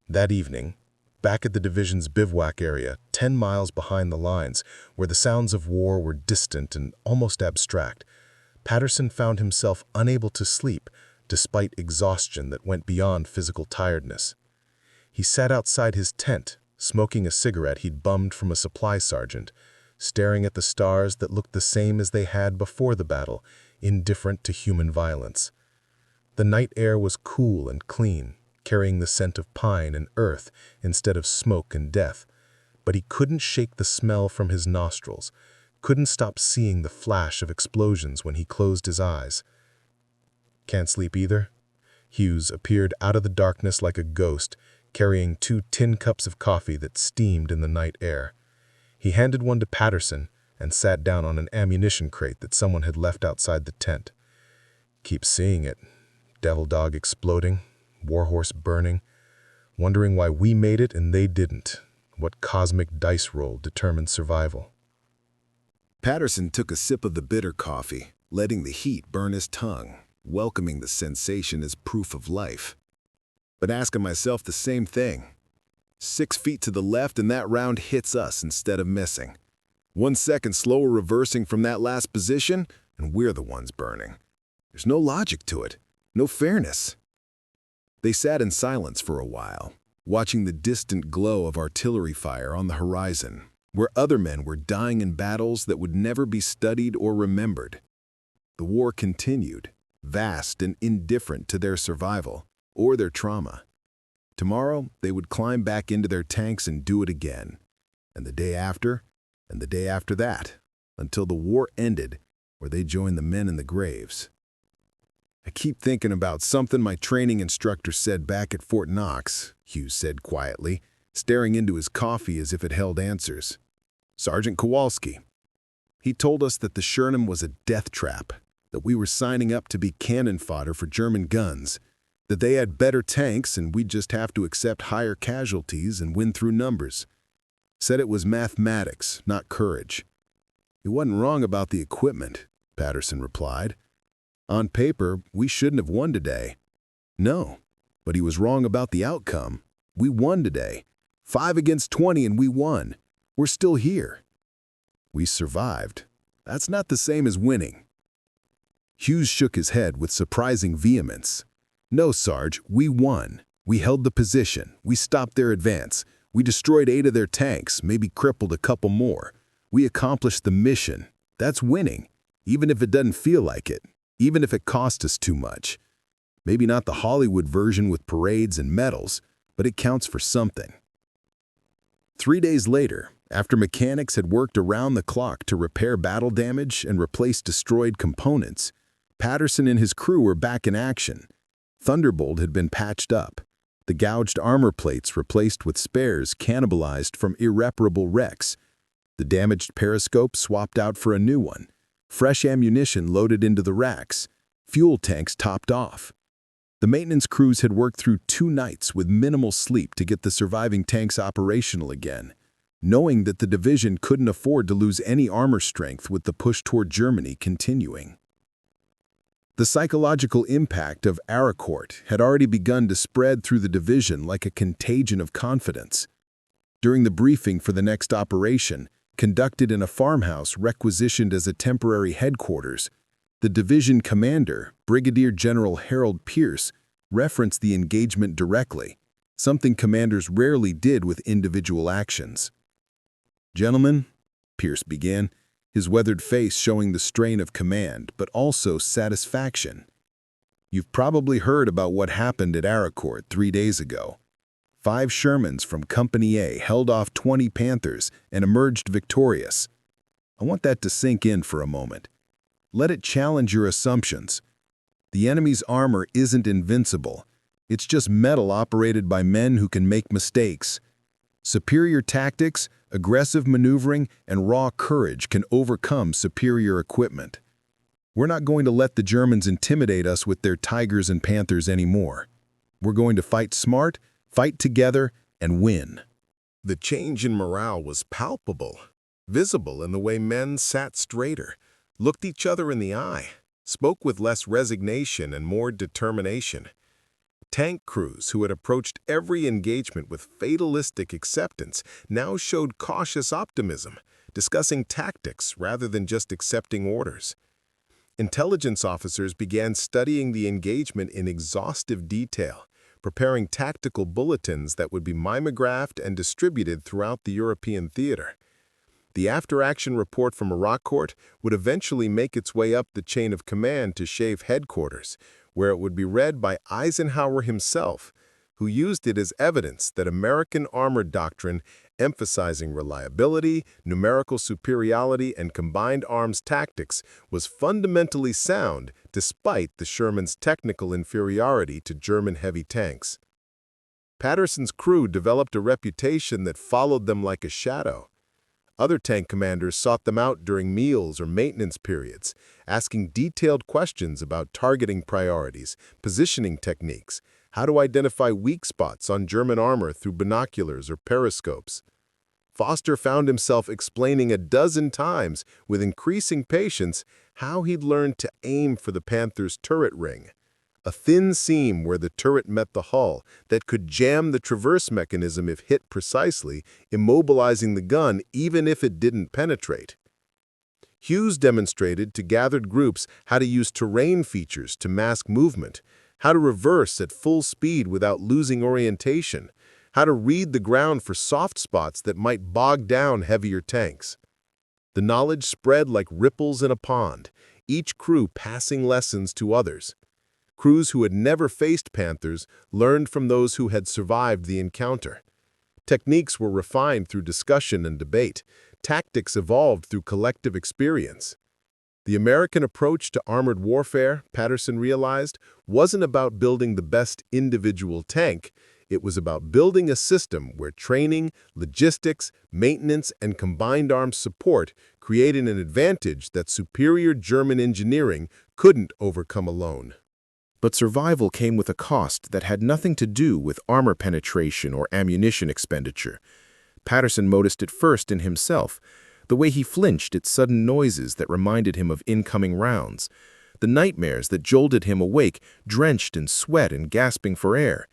That evening, back at the division's bivouac area, 10 miles behind the lines, where the sounds of war were distant and almost abstract, Patterson found himself unable to sleep despite exhaustion that went beyond physical tiredness. He sat outside his tent, smoking a cigarette he'd bummed from a supply sergeant, staring at the stars that looked the same as they had before the battle, indifferent to human violence. The night air was cool and clean, carrying the scent of pine and earth instead of smoke and death, but he couldn't shake the smell from his nostrils, couldn't stop seeing the flash of explosions when he closed his eyes. Can't sleep either? Hughes appeared out of the darkness like a ghost, carrying 2 tin cups of coffee that steamed in the night air. He handed one to Patterson and sat down on an ammunition crate that someone had left outside the tent. Keep seeing it. Devil Dog exploding, Warhorse burning, wondering why we made it and they didn't. What cosmic dice roll determined survival? Patterson took a sip of the bitter coffee, letting the heat burn his tongue, welcoming the sensation as proof of life. But asking myself the same thing. 6 feet to the left and that round hits us instead of missing. 1 second slower reversing from that last position, and we're the ones burning. There's no logic to it. No fairness. They sat in silence for a while, watching the distant glow of artillery fire on the horizon, where other men were dying in battles that would never be studied or remembered. The war continued, vast and indifferent to their survival or their trauma. Tomorrow, they would climb back into their tanks and do it again, and the day after, and the day after that, until the war ended, where they joined the men in the graves. I keep thinking about something my training instructor said back at Fort Knox, Hughes said quietly, staring into his coffee as if it held answers. Sergeant Kowalski. He told us that the Sherman was a death trap, that we were signing up to be cannon fodder for German guns, that they had better tanks and we'd just have to accept higher casualties and win through numbers. Said it was mathematics, not courage. He wasn't wrong about the equipment, Patterson replied. On paper, we shouldn't have won today. No, but he was wrong about the outcome. We won today. 5 against 20 and we won. We're still here. We survived. That's not the same as winning. Hughes shook his head with surprising vehemence. No, Sarge, we won. We held the position. We stopped their advance. We destroyed 8 of their tanks, maybe crippled a couple more. We accomplished the mission. That's winning, even if it doesn't feel like it. Even if it cost us too much. Maybe not the Hollywood version with parades and medals, but it counts for something. 3 days later, after mechanics had worked around the clock to repair battle damage and replace destroyed components, Patterson and his crew were back in action. Thunderbolt had been patched up. The gouged armor plates replaced with spares cannibalized from irreparable wrecks. The damaged periscope swapped out for a new one. Fresh ammunition loaded into the racks. Fuel tanks topped off. The maintenance crews had worked through 2 nights with minimal sleep to get the surviving tanks operational again, knowing that the division couldn't afford to lose any armor strength with the push toward Germany continuing. The psychological impact of Arracourt had already begun to spread through the division like a contagion of confidence. During the briefing for the next operation, conducted in a farmhouse requisitioned as a temporary headquarters, the division commander, Brigadier General Harold Pierce, referenced the engagement directly, something commanders rarely did with individual actions. "Gentlemen," Pierce began, his weathered face showing the strain of command, but also satisfaction. "You've probably heard about what happened at Arracourt 3 days ago. 5 Shermans from Company A held off 20 Panthers and emerged victorious. I want that to sink in for a moment. Let it challenge your assumptions. The enemy's armor isn't invincible. It's just metal operated by men who can make mistakes. Superior tactics, aggressive maneuvering, and raw courage can overcome superior equipment. We're not going to let the Germans intimidate us with their tigers and panthers anymore. We're going to fight smart, fight together, and win." The change in morale was palpable, visible in the way men sat straighter, looked each other in the eye, spoke with less resignation and more determination. Tank crews who had approached every engagement with fatalistic acceptance now showed cautious optimism, discussing tactics rather than just accepting orders. Intelligence officers began studying the engagement in exhaustive detail, preparing tactical bulletins that would be mimeographed and distributed throughout the European theater. The after-action report from Arracourt would eventually make its way up the chain of command to SHAVE headquarters, where it would be read by Eisenhower himself, who used it as evidence that American armor doctrine, emphasizing reliability, numerical superiority, and combined arms tactics, was fundamentally sound despite the Shermans' technical inferiority to German heavy tanks. Patterson's crew developed a reputation that followed them like a shadow. Other tank commanders sought them out during meals or maintenance periods, asking detailed questions about targeting priorities, positioning techniques, how to identify weak spots on German armor through binoculars or periscopes. Foster found himself explaining a dozen times, with increasing patience, how he'd learned to aim for the Panther's turret ring, a thin seam where the turret met the hull that could jam the traverse mechanism if hit precisely, immobilizing the gun even if it didn't penetrate. Hughes demonstrated to gathered groups how to use terrain features to mask movement, how to reverse at full speed without losing orientation, how to read the ground for soft spots that might bog down heavier tanks. The knowledge spread like ripples in a pond, each crew passing lessons to others. Crews who had never faced Panthers learned from those who had survived the encounter. Techniques were refined through discussion and debate. Tactics evolved through collective experience. The American approach to armored warfare, Patterson realized, wasn't about building the best individual tank. It was about building a system where training, logistics, maintenance, and combined arms support created an advantage that superior German engineering couldn't overcome alone. But survival came with a cost that had nothing to do with armor penetration or ammunition expenditure. Patterson noticed it first in himself, the way he flinched at sudden noises that reminded him of incoming rounds, the nightmares that jolted him awake, drenched in sweat and gasping for air,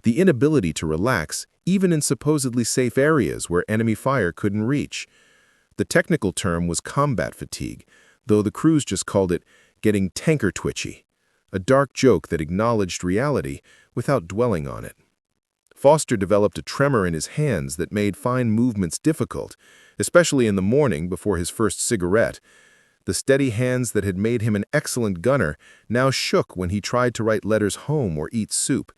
the inability to relax, even in supposedly safe areas where enemy fire couldn't reach. The technical term was combat fatigue, though the crews just called it getting tanker twitchy, a dark joke that acknowledged reality without dwelling on it. Foster developed a tremor in his hands that made fine movements difficult, especially in the morning before his first cigarette. The steady hands that had made him an excellent gunner now shook when he tried to write letters home or eat soup.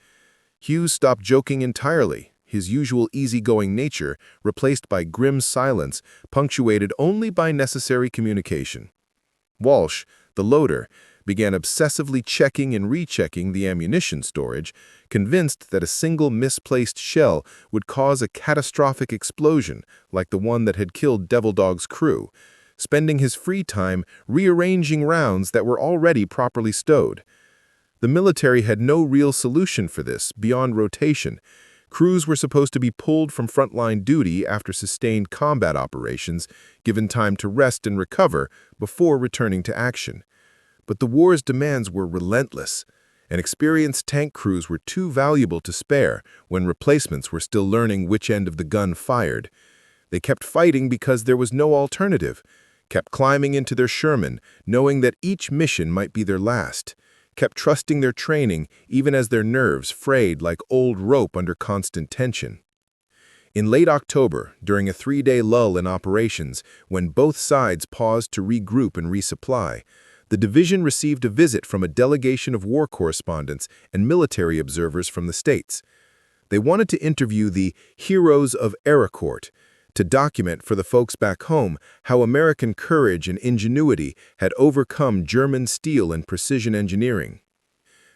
Hughes stopped joking entirely, his usual easygoing nature replaced by grim silence, punctuated only by necessary communication. Walsh, the loader, began obsessively checking and rechecking the ammunition storage, convinced that a single misplaced shell would cause a catastrophic explosion like the one that had killed Devil Dog's crew, spending his free time rearranging rounds that were already properly stowed. The military had no real solution for this beyond rotation. Crews were supposed to be pulled from frontline duty after sustained combat operations, given time to rest and recover before returning to action. But the war's demands were relentless, and experienced tank crews were too valuable to spare when replacements were still learning which end of the gun fired. They kept fighting because there was no alternative, kept climbing into their Sherman, knowing that each mission might be their last, kept trusting their training even as their nerves frayed like old rope under constant tension. In late October, during a 3-day lull in operations, when both sides paused to regroup and resupply, the division received a visit from a delegation of war correspondents and military observers from the States. They wanted to interview the heroes of Arracourt, to document for the folks back home how American courage and ingenuity had overcome German steel and precision engineering.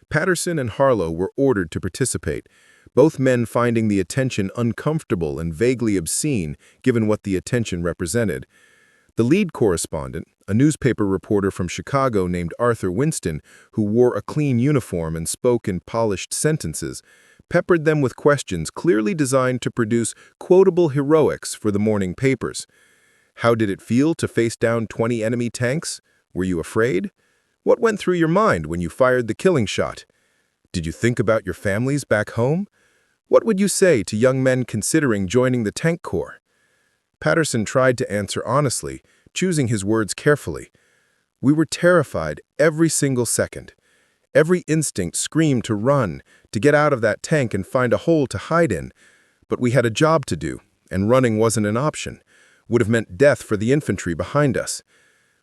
Patterson and Harlow were ordered to participate, both men finding the attention uncomfortable and vaguely obscene given what the attention represented. The lead correspondent, a newspaper reporter from Chicago named Arthur Winston, who wore a clean uniform and spoke in polished sentences, peppered them with questions clearly designed to produce quotable heroics for the morning papers. How did it feel to face down 20 enemy tanks? Were you afraid? What went through your mind when you fired the killing shot? Did you think about your families back home? What would you say to young men considering joining the Tank Corps? Patterson tried to answer honestly, choosing his words carefully. We were terrified every single second. Every instinct screamed to run, to get out of that tank and find a hole to hide in. But we had a job to do, and running wasn't an option. Would have meant death for the infantry behind us.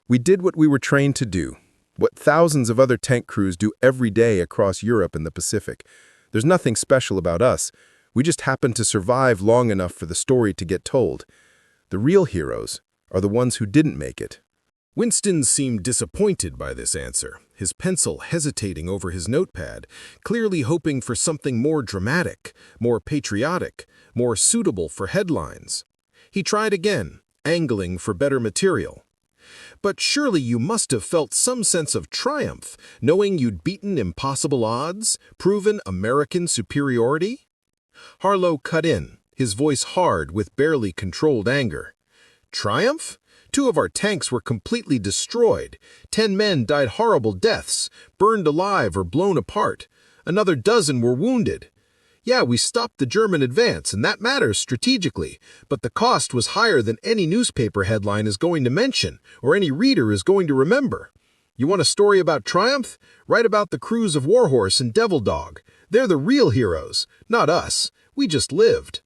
We did what we were trained to do, what thousands of other tank crews do every day across Europe and the Pacific. There's nothing special about us. We just happened to survive long enough for the story to get told. The real heroes are the ones who didn't make it. Winston seemed disappointed by this answer, his pencil hesitating over his notepad, clearly hoping for something more dramatic, more patriotic, more suitable for headlines. He tried again, angling for better material. But surely you must have felt some sense of triumph, knowing you'd beaten impossible odds, proven American superiority? Harlow cut in, his voice hard with barely controlled anger. Triumph? 2 of our tanks were completely destroyed. 10 men died horrible deaths, burned alive or blown apart. Another dozen were wounded. Yeah, we stopped the German advance, and that matters strategically, but the cost was higher than any newspaper headline is going to mention, or any reader is going to remember. You want a story about triumph? Write about the crews of Warhorse and Devil Dog. They're the real heroes, not us. We just lived.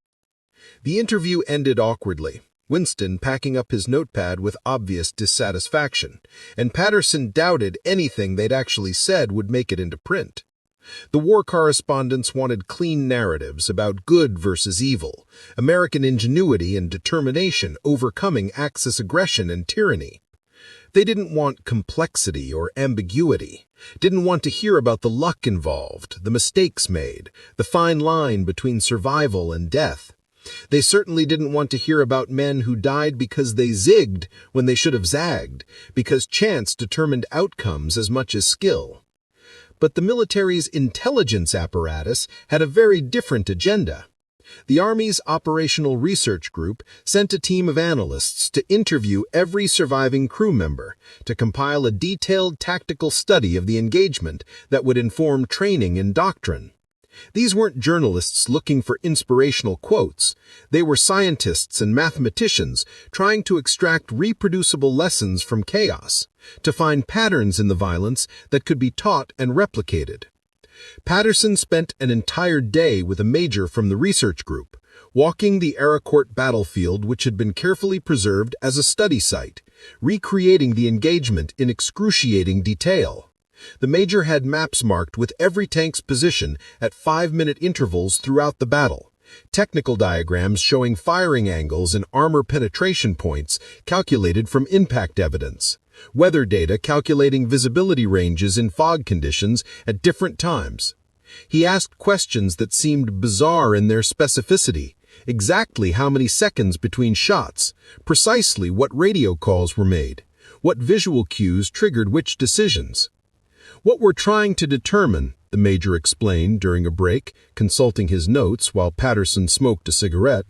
The interview ended awkwardly, Winston packing up his notepad with obvious dissatisfaction, and Patterson doubted anything they'd actually said would make it into print. The war correspondents wanted clean narratives about good versus evil, American ingenuity and determination overcoming Axis aggression and tyranny. They didn't want complexity or ambiguity, didn't want to hear about the luck involved, the mistakes made, the fine line between survival and death. They certainly didn't want to hear about men who died because they zigged when they should have zagged, because chance determined outcomes as much as skill. But the military's intelligence apparatus had a very different agenda. The Army's Operational Research Group sent a team of analysts to interview every surviving crew member, to compile a detailed tactical study of the engagement that would inform training and doctrine. These weren't journalists looking for inspirational quotes. They were scientists and mathematicians trying to extract reproducible lessons from chaos, to find patterns in the violence that could be taught and replicated. Patterson spent an entire day with a major from the research group, walking the Arracourt battlefield, which had been carefully preserved as a study site, recreating the engagement in excruciating detail. The major had maps marked with every tank's position at 5-minute intervals throughout the battle, technical diagrams showing firing angles and armor penetration points calculated from impact evidence, weather data calculating visibility ranges in fog conditions at different times. He asked questions that seemed bizarre in their specificity, exactly how many seconds between shots, precisely what radio calls were made, what visual cues triggered which decisions. What we're trying to determine, the Major explained during a break, consulting his notes while Patterson smoked a cigarette,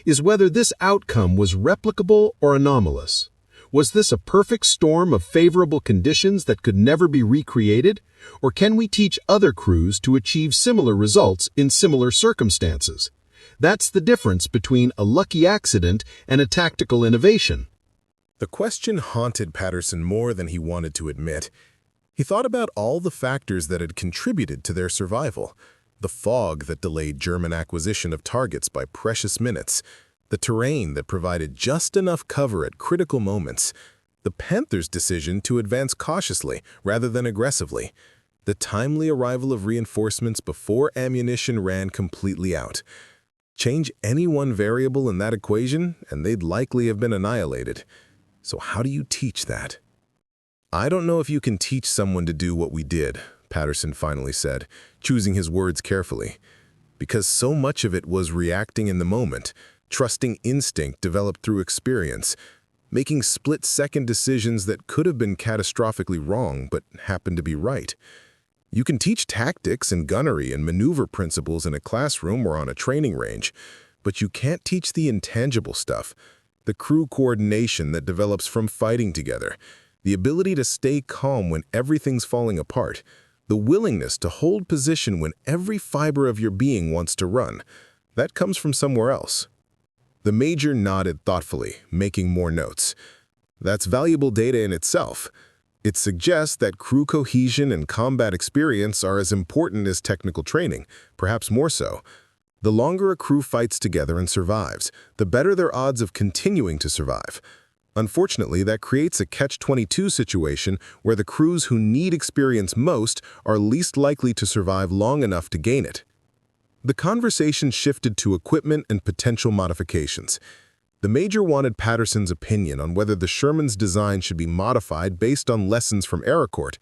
is whether this outcome was replicable or anomalous. Was this a perfect storm of favorable conditions that could never be recreated, or can we teach other crews to achieve similar results in similar circumstances? That's the difference between a lucky accident and a tactical innovation. The question haunted Patterson more than he wanted to admit. He thought about all the factors that had contributed to their survival. The fog that delayed German acquisition of targets by precious minutes, the terrain that provided just enough cover at critical moments, the Panthers' decision to advance cautiously rather than aggressively, the timely arrival of reinforcements before ammunition ran completely out. Change any one variable in that equation, and they'd likely have been annihilated. So how do you teach that? "I don't know if you can teach someone to do what we did," Patterson finally said, choosing his words carefully. Because so much of it was reacting in the moment, trusting instinct developed through experience, making split-second decisions that could have been catastrophically wrong but happened to be right. You can teach tactics and gunnery and maneuver principles in a classroom or on a training range, but you can't teach the intangible stuff, the crew coordination that develops from fighting together, the ability to stay calm when everything's falling apart, the willingness to hold position when every fiber of your being wants to run. That comes from somewhere else. The Major nodded thoughtfully, making more notes. That's valuable data in itself. It suggests that crew cohesion and combat experience are as important as technical training, perhaps more so. The longer a crew fights together and survives, the better their odds of continuing to survive. Unfortunately, that creates a catch-22 situation where the crews who need experience most are least likely to survive long enough to gain it. The conversation shifted to equipment and potential modifications. The Major wanted Patterson's opinion on whether the Sherman's design should be modified based on lessons from Arracourt,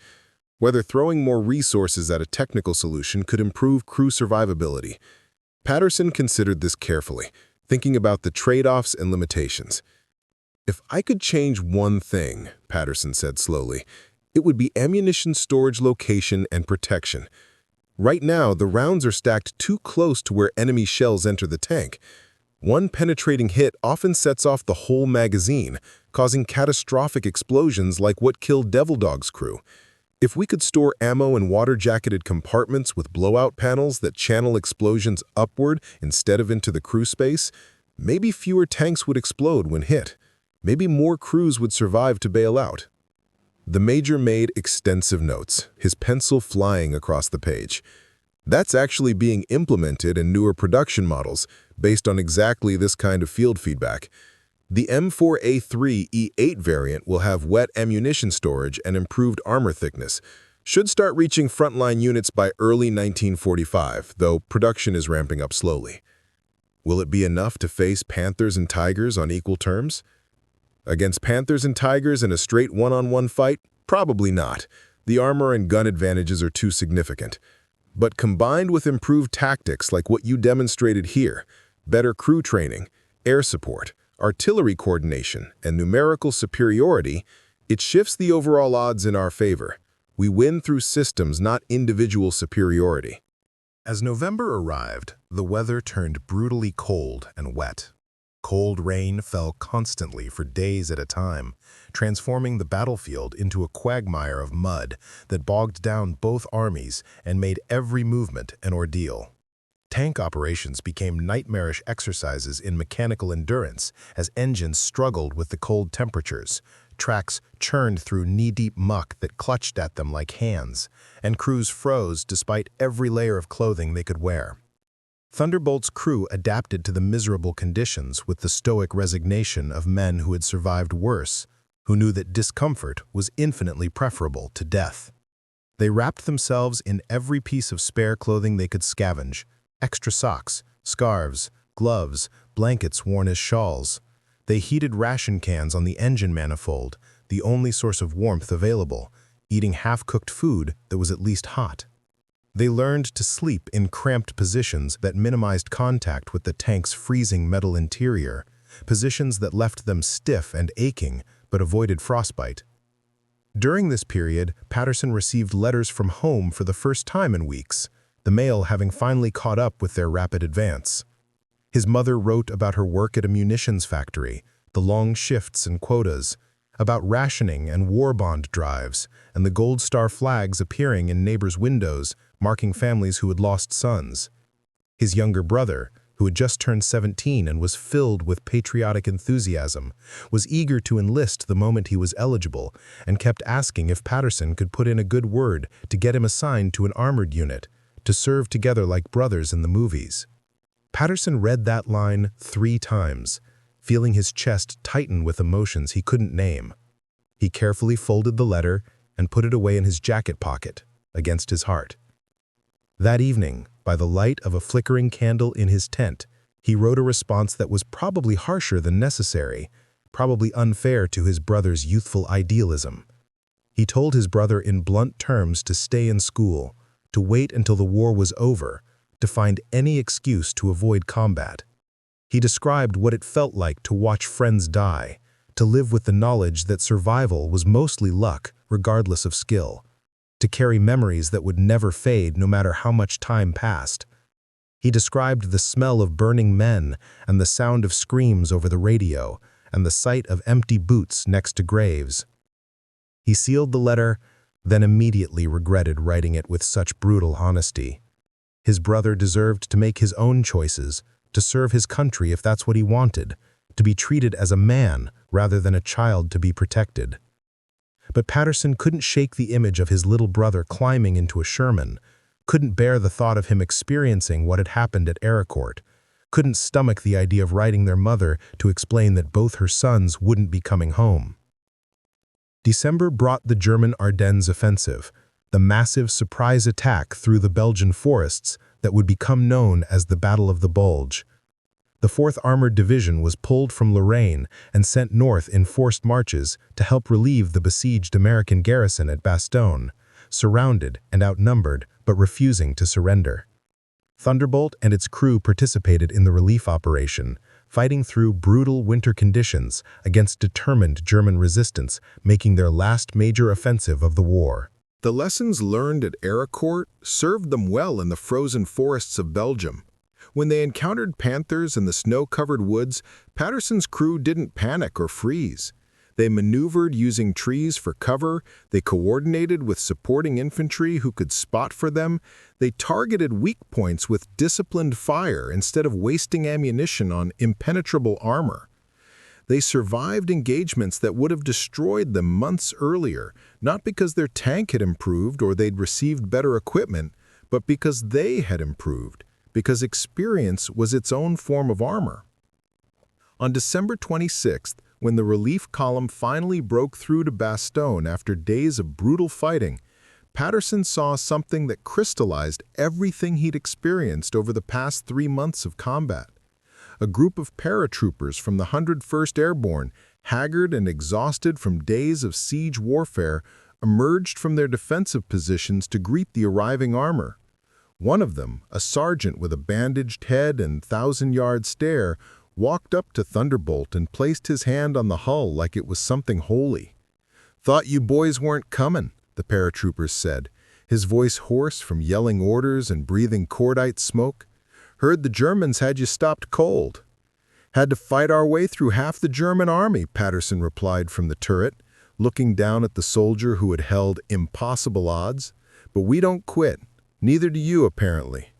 whether throwing more resources at a technical solution could improve crew survivability. Patterson considered this carefully, thinking about the trade-offs and limitations. "If I could change one thing," Patterson said slowly, "it would be ammunition storage location and protection. Right now, the rounds are stacked too close to where enemy shells enter the tank. One penetrating hit often sets off the whole magazine, causing catastrophic explosions like what killed Devil Dog's crew. If we could store ammo in water-jacketed compartments with blowout panels that channel explosions upward instead of into the crew space, maybe fewer tanks would explode when hit. Maybe more crews would survive to bail out." The Major made extensive notes, his pencil flying across the page. That's actually being implemented in newer production models based on exactly this kind of field feedback. The M4A3E8 variant will have wet ammunition storage and improved armor thickness. Should start reaching frontline units by early 1945, though production is ramping up slowly. Will it be enough to face Panthers and Tigers on equal terms? Against Panthers and Tigers in a straight one-on-one fight? Probably not. The armor and gun advantages are too significant. But combined with improved tactics like what you demonstrated here, better crew training, air support, artillery coordination, and numerical superiority, it shifts the overall odds in our favor. We win through systems, not individual superiority. As November arrived, the weather turned brutally cold and wet. Cold rain fell constantly for days at a time, transforming the battlefield into a quagmire of mud that bogged down both armies and made every movement an ordeal. Tank operations became nightmarish exercises in mechanical endurance as engines struggled with the cold temperatures. Tracks churned through knee-deep muck that clutched at them like hands, and crews froze despite every layer of clothing they could wear. Thunderbolt's crew adapted to the miserable conditions with the stoic resignation of men who had survived worse, who knew that discomfort was infinitely preferable to death. They wrapped themselves in every piece of spare clothing they could scavenge, extra socks, scarves, gloves, blankets worn as shawls. They heated ration cans on the engine manifold, the only source of warmth available, eating half-cooked food that was at least hot. They learned to sleep in cramped positions that minimized contact with the tank's freezing metal interior, positions that left them stiff and aching but avoided frostbite. During this period, Patterson received letters from home for the first time in weeks, the mail having finally caught up with their rapid advance. His mother wrote about her work at a munitions factory, the long shifts and quotas, about rationing and war bond drives, and the Gold Star flags appearing in neighbors' windows, marking families who had lost sons. His younger brother, who had just turned 17 and was filled with patriotic enthusiasm, was eager to enlist the moment he was eligible and kept asking if Patterson could put in a good word to get him assigned to an armored unit, to serve together like brothers in the movies. Patterson read that line 3 times, feeling his chest tighten with emotions he couldn't name. He carefully folded the letter and put it away in his jacket pocket, against his heart. That evening, by the light of a flickering candle in his tent, he wrote a response that was probably harsher than necessary, probably unfair to his brother's youthful idealism. He told his brother in blunt terms to stay in school, to wait until the war was over, to find any excuse to avoid combat. He described what it felt like to watch friends die, to live with the knowledge that survival was mostly luck, regardless of skill, to carry memories that would never fade no matter how much time passed. He described the smell of burning men and the sound of screams over the radio and the sight of empty boots next to graves. He sealed the letter, then immediately regretted writing it with such brutal honesty. His brother deserved to make his own choices, to serve his country if that's what he wanted, to be treated as a man rather than a child to be protected. But Patterson couldn't shake the image of his little brother climbing into a Sherman, couldn't bear the thought of him experiencing what had happened at Arracourt, couldn't stomach the idea of writing their mother to explain that both her sons wouldn't be coming home. December brought the German Ardennes offensive, the massive surprise attack through the Belgian forests that would become known as the Battle of the Bulge. The 4th Armored Division was pulled from Lorraine and sent north in forced marches to help relieve the besieged American garrison at Bastogne, surrounded and outnumbered but refusing to surrender. Thunderbolt and its crew participated in the relief operation, fighting through brutal winter conditions against determined German resistance, making their last major offensive of the war. The lessons learned at Arracourt served them well in the frozen forests of Belgium. When they encountered panthers in the snow-covered woods, Patterson's crew didn't panic or freeze. They maneuvered using trees for cover, they coordinated with supporting infantry who could spot for them, they targeted weak points with disciplined fire instead of wasting ammunition on impenetrable armor. They survived engagements that would have destroyed them months earlier, not because their tank had improved or they'd received better equipment, but because they had improved, because experience was its own form of armor. On December 26th, when the relief column finally broke through to Bastogne after days of brutal fighting, Patterson saw something that crystallized everything he'd experienced over the past 3 months of combat. A group of paratroopers from the 101st Airborne, haggard and exhausted from days of siege warfare, emerged from their defensive positions to greet the arriving armor. One of them, a sergeant with a bandaged head and 1,000-yard stare, walked up to Thunderbolt and placed his hand on the hull like it was something holy. "Thought you boys weren't coming," the paratroopers said, his voice hoarse from yelling orders and breathing cordite smoke. "Heard the Germans had you stopped cold." "Had to fight our way through half the German army," Patterson replied from the turret, looking down at the soldier who had held impossible odds. "But we don't quit. Neither do you, apparently."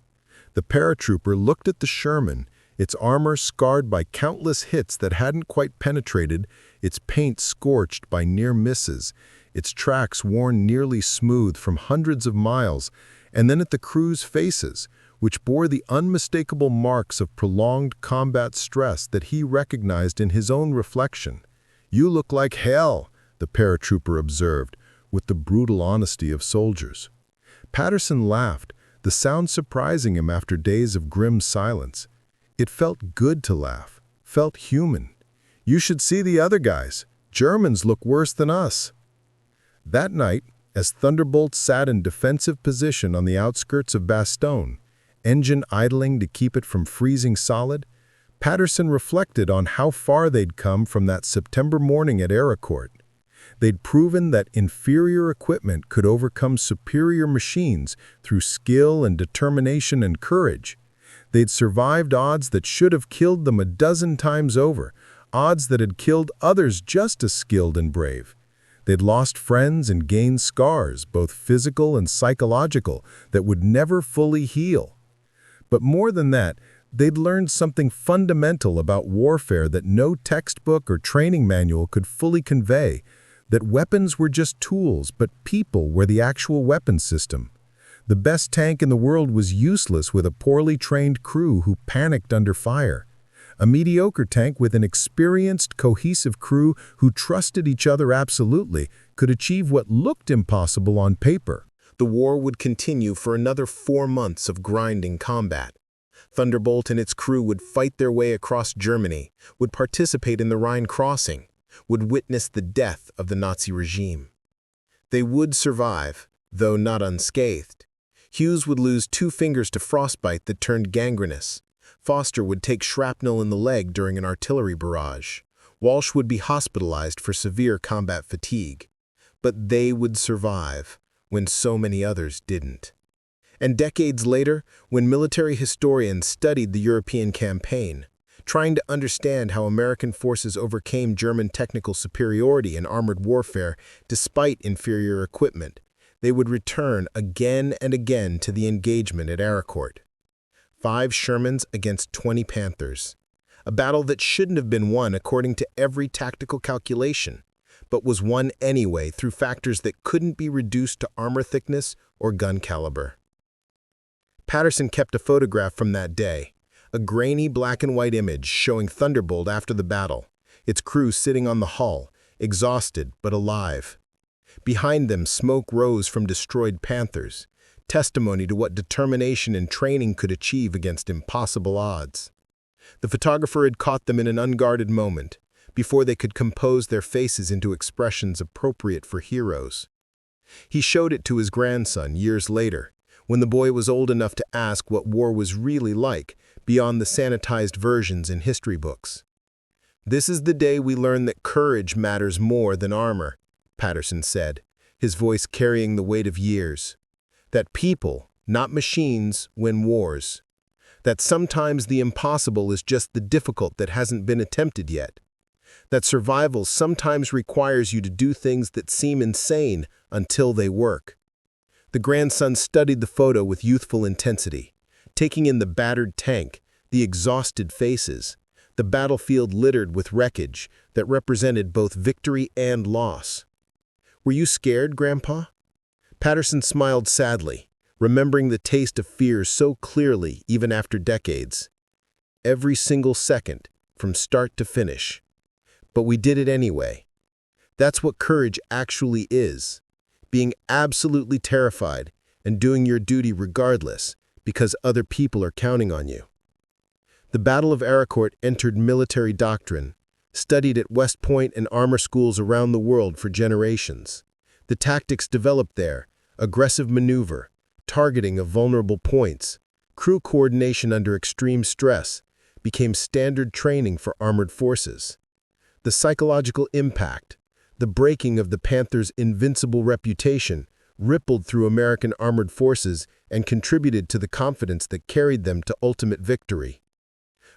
The paratrooper looked at the Sherman, its armor scarred by countless hits that hadn't quite penetrated, its paint scorched by near misses, its tracks worn nearly smooth from hundreds of miles, and then at the crew's faces, which bore the unmistakable marks of prolonged combat stress that he recognized in his own reflection. "You look like hell," the paratrooper observed, with the brutal honesty of soldiers. Patterson laughed, the sound surprising him after days of grim silence. It felt good to laugh, felt human. "You should see the other guys. Germans look worse than us." That night, as Thunderbolt sat in defensive position on the outskirts of Bastogne, engine idling to keep it from freezing solid, Patterson reflected on how far they'd come from that September morning at Arracourt. They'd proven that inferior equipment could overcome superior machines through skill and determination and courage. They'd survived odds that should have killed them a dozen times over, odds that had killed others just as skilled and brave. They'd lost friends and gained scars, both physical and psychological, that would never fully heal. But more than that, they'd learned something fundamental about warfare that no textbook or training manual could fully convey, that weapons were just tools, but people were the actual weapon system. The best tank in the world was useless with a poorly trained crew who panicked under fire. A mediocre tank with an experienced, cohesive crew who trusted each other absolutely could achieve what looked impossible on paper. The war would continue for another 4 months of grinding combat. Thunderbolt and its crew would fight their way across Germany, would participate in the Rhine crossing, would witness the death of the Nazi regime. They would survive, though not unscathed. Hughes would lose 2 fingers to frostbite that turned gangrenous. Foster would take shrapnel in the leg during an artillery barrage. Walsh would be hospitalized for severe combat fatigue. But they would survive when so many others didn't. And decades later, when military historians studied the European campaign, trying to understand how American forces overcame German technical superiority in armored warfare despite inferior equipment, they would return again and again to the engagement at Arracourt. 5 Shermans against 20 Panthers. A battle that shouldn't have been won according to every tactical calculation, but was won anyway through factors that couldn't be reduced to armor thickness or gun caliber. Patterson kept a photograph from that day, a grainy black and white image showing Thunderbolt after the battle, its crew sitting on the hull, exhausted but alive. Behind them, smoke rose from destroyed Panthers, testimony to what determination and training could achieve against impossible odds. The photographer had caught them in an unguarded moment, before they could compose their faces into expressions appropriate for heroes. He showed it to his grandson years later, when the boy was old enough to ask what war was really like, beyond the sanitized versions in history books. "This is the day we learn that courage matters more than armor," Patterson said, his voice carrying the weight of years. "That people, not machines, win wars. That sometimes the impossible is just the difficult that hasn't been attempted yet. That survival sometimes requires you to do things that seem insane until they work." The grandson studied the photo with youthful intensity, taking in the battered tank, the exhausted faces, the battlefield littered with wreckage that represented both victory and loss. "Were you scared, Grandpa?" Patterson smiled sadly, remembering the taste of fear so clearly even after decades. "Every single second, from start to finish. But we did it anyway. That's what courage actually is. Being absolutely terrified and doing your duty regardless because other people are counting on you." The Battle of Arracourt entered military doctrine, studied at West Point and armor schools around the world for generations. The tactics developed there, aggressive maneuver, targeting of vulnerable points, crew coordination under extreme stress, became standard training for armored forces. The psychological impact, the breaking of the Panthers' invincible reputation, rippled through American armored forces and contributed to the confidence that carried them to ultimate victory.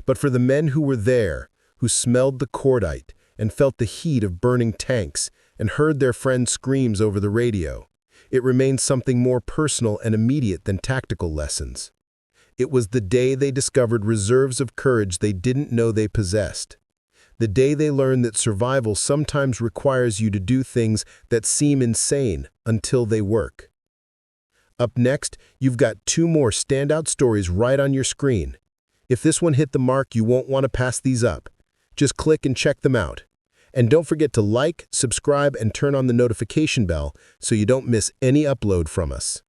But for the men who were there, who smelled the cordite and felt the heat of burning tanks and heard their friends' screams over the radio, it remained something more personal and immediate than tactical lessons. It was the day they discovered reserves of courage they didn't know they possessed. The day they learned that survival sometimes requires you to do things that seem insane until they work. Up next, you've got 2 more standout stories right on your screen. If this one hit the mark, you won't want to pass these up. Just click and check them out. And don't forget to like, subscribe, and turn on the notification bell so you don't miss any upload from us.